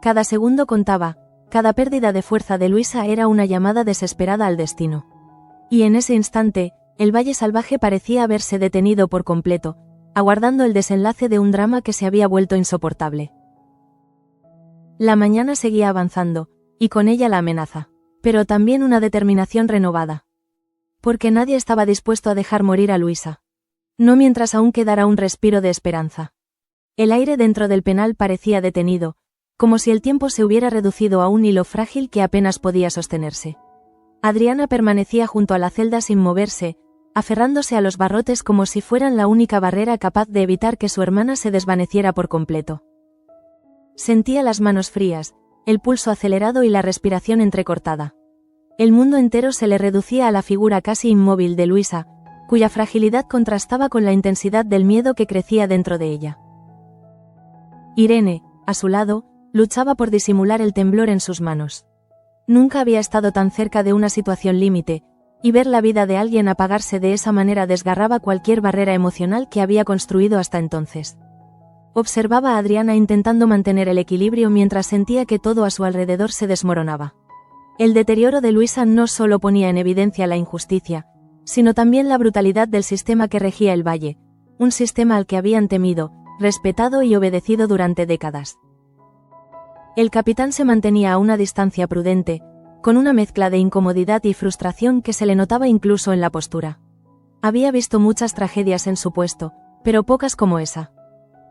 Cada segundo contaba, cada pérdida de fuerza de Luisa era una llamada desesperada al destino. Y en ese instante, el valle salvaje parecía haberse detenido por completo, aguardando el desenlace de un drama que se había vuelto insoportable. La mañana seguía avanzando, y con ella la amenaza, pero también una determinación renovada. Porque nadie estaba dispuesto a dejar morir a Luisa. No mientras aún quedara un respiro de esperanza. El aire dentro del penal parecía detenido, como si el tiempo se hubiera reducido a un hilo frágil que apenas podía sostenerse. Adriana permanecía junto a la celda sin moverse, aferrándose a los barrotes como si fueran la única barrera capaz de evitar que su hermana se desvaneciera por completo. Sentía las manos frías, el pulso acelerado y la respiración entrecortada. El mundo entero se le reducía a la figura casi inmóvil de Luisa, cuya fragilidad contrastaba con la intensidad del miedo que crecía dentro de ella. Irene, a su lado, luchaba por disimular el temblor en sus manos. Nunca había estado tan cerca de una situación límite, y ver la vida de alguien apagarse de esa manera desgarraba cualquier barrera emocional que había construido hasta entonces. Observaba a Adriana intentando mantener el equilibrio mientras sentía que todo a su alrededor se desmoronaba. El deterioro de Luisa no solo ponía en evidencia la injusticia, sino también la brutalidad del sistema que regía el valle, un sistema al que habían temido, respetado y obedecido durante décadas. El capitán se mantenía a una distancia prudente, con una mezcla de incomodidad y frustración que se le notaba incluso en la postura. Había visto muchas tragedias en su puesto, pero pocas como esa.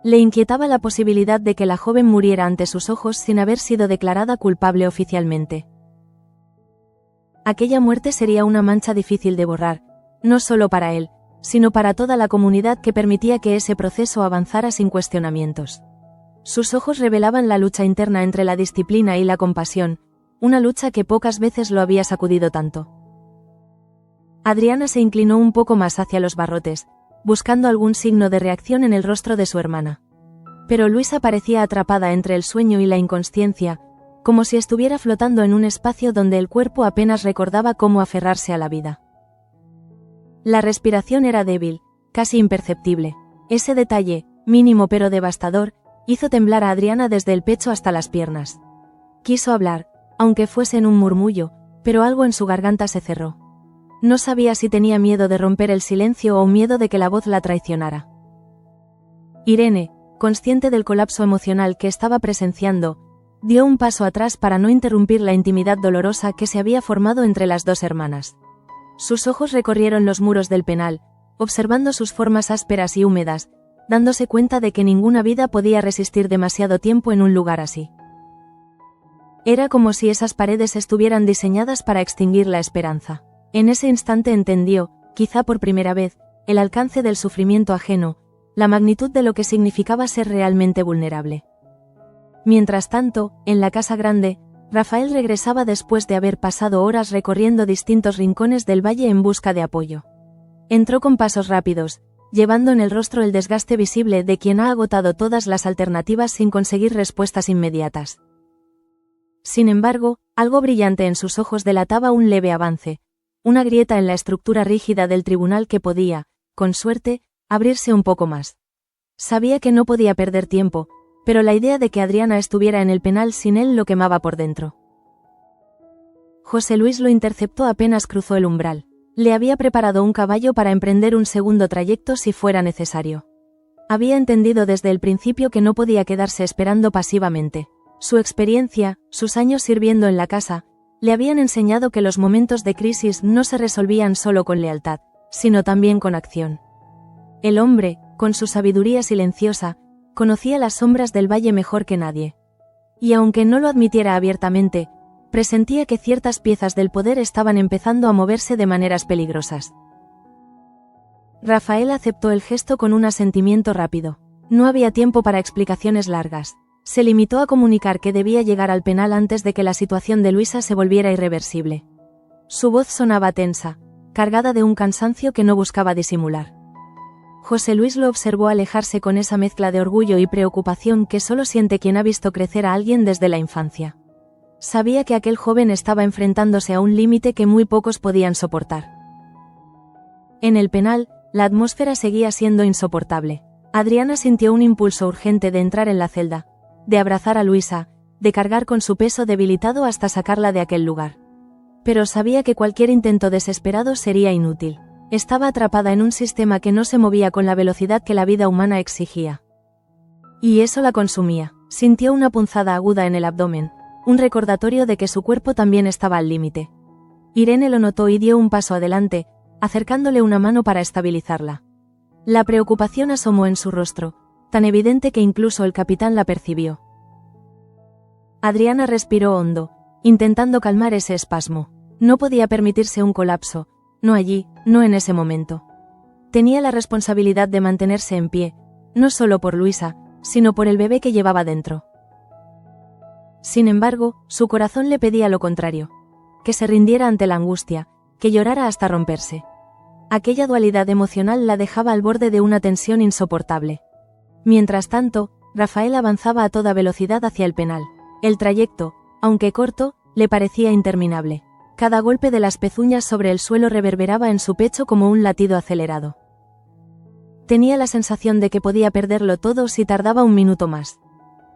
Le inquietaba la posibilidad de que la joven muriera ante sus ojos sin haber sido declarada culpable oficialmente. Aquella muerte sería una mancha difícil de borrar, no solo para él, sino para toda la comunidad que permitía que ese proceso avanzara sin cuestionamientos. Sus ojos revelaban la lucha interna entre la disciplina y la compasión, una lucha que pocas veces lo había sacudido tanto. Adriana se inclinó un poco más hacia los barrotes, buscando algún signo de reacción en el rostro de su hermana. Pero Luisa parecía atrapada entre el sueño y la inconsciencia, como si estuviera flotando en un espacio donde el cuerpo apenas recordaba cómo aferrarse a la vida. La respiración era débil, casi imperceptible. Ese detalle, mínimo pero devastador, hizo temblar a Adriana desde el pecho hasta las piernas. Quiso hablar, aunque fuese en un murmullo, pero algo en su garganta se cerró. No sabía si tenía miedo de romper el silencio o miedo de que la voz la traicionara. Irene, consciente del colapso emocional que estaba presenciando, dio un paso atrás para no interrumpir la intimidad dolorosa que se había formado entre las dos hermanas. Sus ojos recorrieron los muros del penal, observando sus formas ásperas y húmedas, dándose cuenta de que ninguna vida podía resistir demasiado tiempo en un lugar así. Era como si esas paredes estuvieran diseñadas para extinguir la esperanza. En ese instante entendió, quizá por primera vez, el alcance del sufrimiento ajeno, la magnitud de lo que significaba ser realmente vulnerable. Mientras tanto, en la casa grande, Rafael regresaba después de haber pasado horas recorriendo distintos rincones del valle en busca de apoyo. Entró con pasos rápidos, llevando en el rostro el desgaste visible de quien ha agotado todas las alternativas sin conseguir respuestas inmediatas. Sin embargo, algo brillante en sus ojos delataba un leve avance, una grieta en la estructura rígida del tribunal que podía, con suerte, abrirse un poco más. Sabía que no podía perder tiempo, pero la idea de que Adriana estuviera en el penal sin él lo quemaba por dentro. José Luis lo interceptó apenas cruzó el umbral. Le había preparado un caballo para emprender un segundo trayecto si fuera necesario. Había entendido desde el principio que no podía quedarse esperando pasivamente. Su experiencia, sus años sirviendo en la casa, le habían enseñado que los momentos de crisis no se resolvían solo con lealtad, sino también con acción. El hombre, con su sabiduría silenciosa, conocía las sombras del valle mejor que nadie. Y aunque no lo admitiera abiertamente, presentía que ciertas piezas del poder estaban empezando a moverse de maneras peligrosas. Rafael aceptó el gesto con un asentimiento rápido. No había tiempo para explicaciones largas. Se limitó a comunicar que debía llegar al penal antes de que la situación de Luisa se volviera irreversible. Su voz sonaba tensa, cargada de un cansancio que no buscaba disimular. José Luis lo observó alejarse con esa mezcla de orgullo y preocupación que solo siente quien ha visto crecer a alguien desde la infancia. Sabía que aquel joven estaba enfrentándose a un límite que muy pocos podían soportar. En el penal, la atmósfera seguía siendo insoportable. Adriana sintió un impulso urgente de entrar en la celda, de abrazar a Luisa, de cargar con su peso debilitado hasta sacarla de aquel lugar. Pero sabía que cualquier intento desesperado sería inútil. Estaba atrapada en un sistema que no se movía con la velocidad que la vida humana exigía. Y eso la consumía. Sintió una punzada aguda en el abdomen, un recordatorio de que su cuerpo también estaba al límite. Irene lo notó y dio un paso adelante, acercándole una mano para estabilizarla. La preocupación asomó en su rostro, tan evidente que incluso el capitán la percibió. Adriana respiró hondo, intentando calmar ese espasmo. No podía permitirse un colapso, no allí, no en ese momento. Tenía la responsabilidad de mantenerse en pie, no solo por Luisa, sino por el bebé que llevaba dentro. Sin embargo, su corazón le pedía lo contrario. Que se rindiera ante la angustia, que llorara hasta romperse. Aquella dualidad emocional la dejaba al borde de una tensión insoportable. Mientras tanto, Rafael avanzaba a toda velocidad hacia el penal. El trayecto, aunque corto, le parecía interminable. Cada golpe de las pezuñas sobre el suelo reverberaba en su pecho como un latido acelerado. Tenía la sensación de que podía perderlo todo si tardaba un minuto más.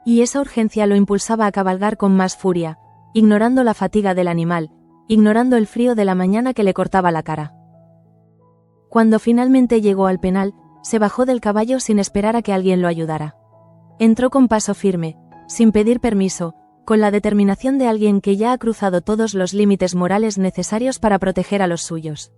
Y esa urgencia lo impulsaba a cabalgar con más furia, ignorando la fatiga del animal, ignorando el frío de la mañana que le cortaba la cara. Cuando finalmente llegó al penal, se bajó del caballo sin esperar a que alguien lo ayudara. Entró con paso firme, sin pedir permiso, con la determinación de alguien que ya ha cruzado todos los límites morales necesarios para proteger a los suyos.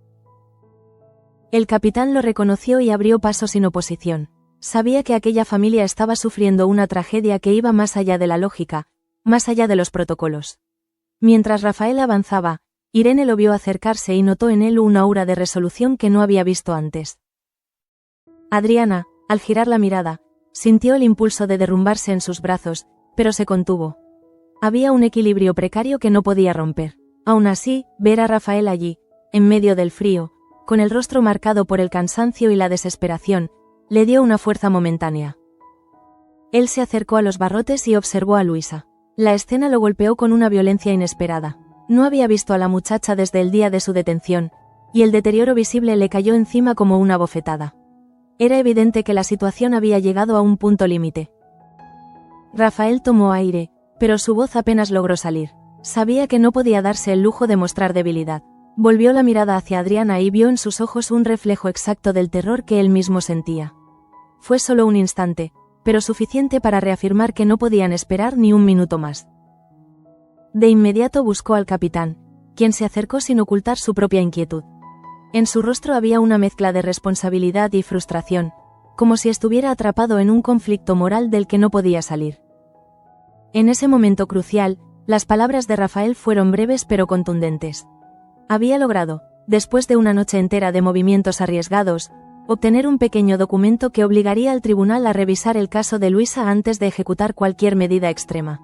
El capitán lo reconoció y abrió paso sin oposición. Sabía que aquella familia estaba sufriendo una tragedia que iba más allá de la lógica, más allá de los protocolos. Mientras Rafael avanzaba, Irene lo vio acercarse y notó en él una aura de resolución que no había visto antes. Adriana, al girar la mirada, sintió el impulso de derrumbarse en sus brazos, pero se contuvo. Había un equilibrio precario que no podía romper. Aún así, ver a Rafael allí, en medio del frío, con el rostro marcado por el cansancio y la desesperación, le dio una fuerza momentánea. Él se acercó a los barrotes y observó a Luisa. La escena lo golpeó con una violencia inesperada. No había visto a la muchacha desde el día de su detención, y el deterioro visible le cayó encima como una bofetada. Era evidente que la situación había llegado a un punto límite. Rafael tomó aire, pero su voz apenas logró salir. Sabía que no podía darse el lujo de mostrar debilidad. Volvió la mirada hacia Adriana y vio en sus ojos un reflejo exacto del terror que él mismo sentía. Fue solo un instante, pero suficiente para reafirmar que no podían esperar ni un minuto más. De inmediato buscó al capitán, quien se acercó sin ocultar su propia inquietud. En su rostro había una mezcla de responsabilidad y frustración, como si estuviera atrapado en un conflicto moral del que no podía salir. En ese momento crucial, las palabras de Rafael fueron breves pero contundentes. Había logrado, después de una noche entera de movimientos arriesgados, obtener un pequeño documento que obligaría al tribunal a revisar el caso de Luisa antes de ejecutar cualquier medida extrema.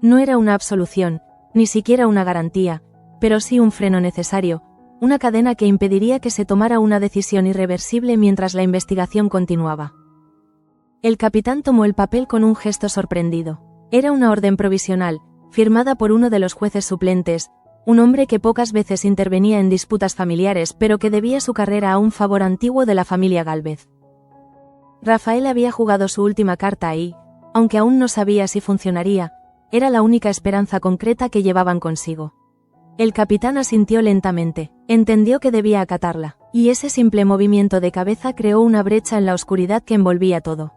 No era una absolución, ni siquiera una garantía, pero sí un freno necesario, una cadena que impediría que se tomara una decisión irreversible mientras la investigación continuaba. El capitán tomó el papel con un gesto sorprendido. Era una orden provisional, firmada por uno de los jueces suplentes, un hombre que pocas veces intervenía en disputas familiares pero que debía su carrera a un favor antiguo de la familia Gálvez. Rafael había jugado su última carta y, aunque aún no sabía si funcionaría, era la única esperanza concreta que llevaban consigo. El capitán asintió lentamente, entendió que debía acatarla, y ese simple movimiento de cabeza creó una brecha en la oscuridad que envolvía todo.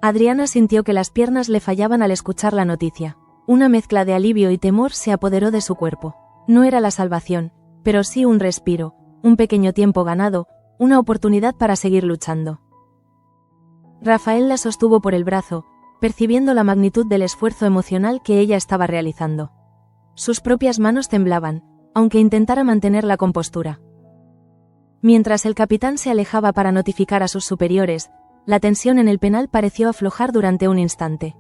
Adriana sintió que las piernas le fallaban al escuchar la noticia. Una mezcla de alivio y temor se apoderó de su cuerpo. No era la salvación, pero sí un respiro, un pequeño tiempo ganado, una oportunidad para seguir luchando. Rafael la sostuvo por el brazo, percibiendo la magnitud del esfuerzo emocional que ella estaba realizando. Sus propias manos temblaban, aunque intentara mantener la compostura. Mientras el capitán se alejaba para notificar a sus superiores, la tensión en el penal pareció aflojar durante un instante.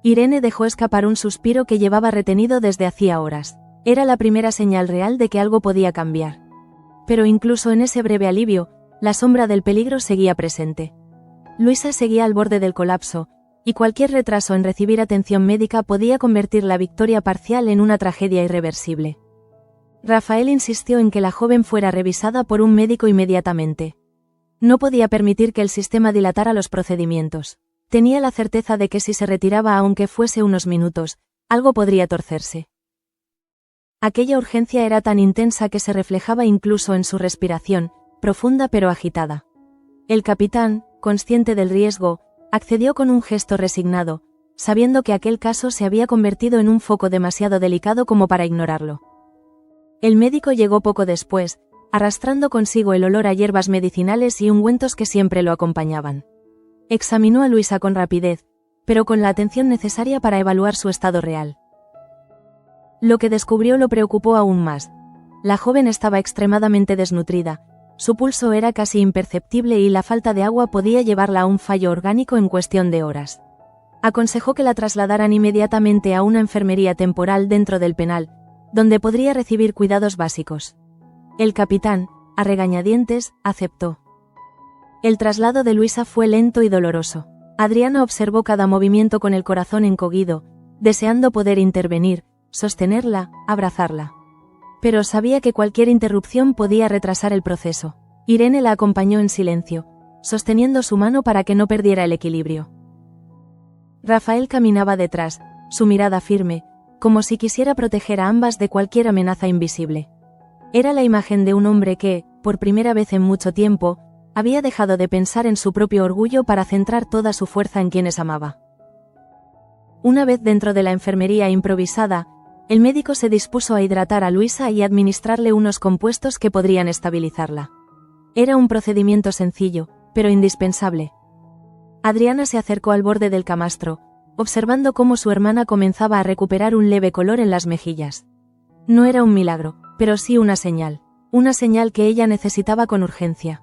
Irene dejó escapar un suspiro que llevaba retenido desde hacía horas. Era la primera señal real de que algo podía cambiar. Pero incluso en ese breve alivio, la sombra del peligro seguía presente. Luisa seguía al borde del colapso, y cualquier retraso en recibir atención médica podía convertir la victoria parcial en una tragedia irreversible. Rafael insistió en que la joven fuera revisada por un médico inmediatamente. No podía permitir que el sistema dilatara los procedimientos. Tenía la certeza de que si se retiraba aunque fuese unos minutos, algo podría torcerse. Aquella urgencia era tan intensa que se reflejaba incluso en su respiración, profunda pero agitada. El capitán, consciente del riesgo, accedió con un gesto resignado, sabiendo que aquel caso se había convertido en un foco demasiado delicado como para ignorarlo. El médico llegó poco después, arrastrando consigo el olor a hierbas medicinales y ungüentos que siempre lo acompañaban. Examinó a Luisa con rapidez, pero con la atención necesaria para evaluar su estado real. Lo que descubrió lo preocupó aún más. La joven estaba extremadamente desnutrida, su pulso era casi imperceptible y la falta de agua podía llevarla a un fallo orgánico en cuestión de horas. Aconsejó que la trasladaran inmediatamente a una enfermería temporal dentro del penal, donde podría recibir cuidados básicos. El capitán, a regañadientes, aceptó. El traslado de Luisa fue lento y doloroso. Adriana observó cada movimiento con el corazón encogido, deseando poder intervenir, sostenerla, abrazarla. Pero sabía que cualquier interrupción podía retrasar el proceso. Irene la acompañó en silencio, sosteniendo su mano para que no perdiera el equilibrio. Rafael caminaba detrás, su mirada firme, como si quisiera proteger a ambas de cualquier amenaza invisible. Era la imagen de un hombre que, por primera vez en mucho tiempo, había dejado de pensar en su propio orgullo para centrar toda su fuerza en quienes amaba. Una vez dentro de la enfermería improvisada, el médico se dispuso a hidratar a Luisa y administrarle unos compuestos que podrían estabilizarla. Era un procedimiento sencillo, pero indispensable. Adriana se acercó al borde del camastro, observando cómo su hermana comenzaba a recuperar un leve color en las mejillas. No era un milagro, pero sí una señal que ella necesitaba con urgencia.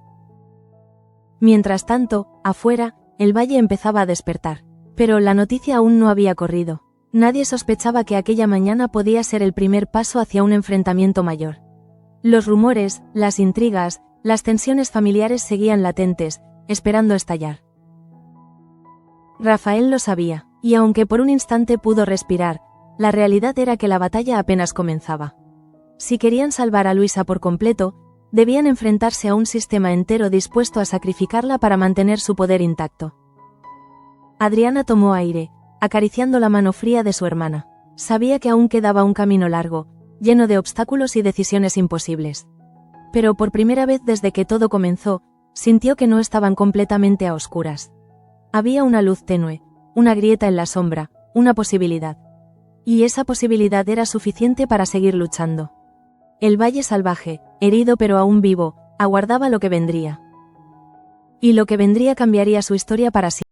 Mientras tanto, afuera, el valle empezaba a despertar, pero la noticia aún no había corrido. Nadie sospechaba que aquella mañana podía ser el primer paso hacia un enfrentamiento mayor. Los rumores, las intrigas, las tensiones familiares seguían latentes, esperando estallar. Rafael lo sabía, y aunque por un instante pudo respirar, la realidad era que la batalla apenas comenzaba. Si querían salvar a Luisa por completo, debían enfrentarse a un sistema entero dispuesto a sacrificarla para mantener su poder intacto. Adriana tomó aire, acariciando la mano fría de su hermana. Sabía que aún quedaba un camino largo, lleno de obstáculos y decisiones imposibles. Pero por primera vez desde que todo comenzó, sintió que no estaban completamente a oscuras. Había una luz tenue, una grieta en la sombra, una posibilidad. Y esa posibilidad era suficiente para seguir luchando. El valle salvaje, herido pero aún vivo, aguardaba lo que vendría. Y lo que vendría cambiaría su historia para siempre.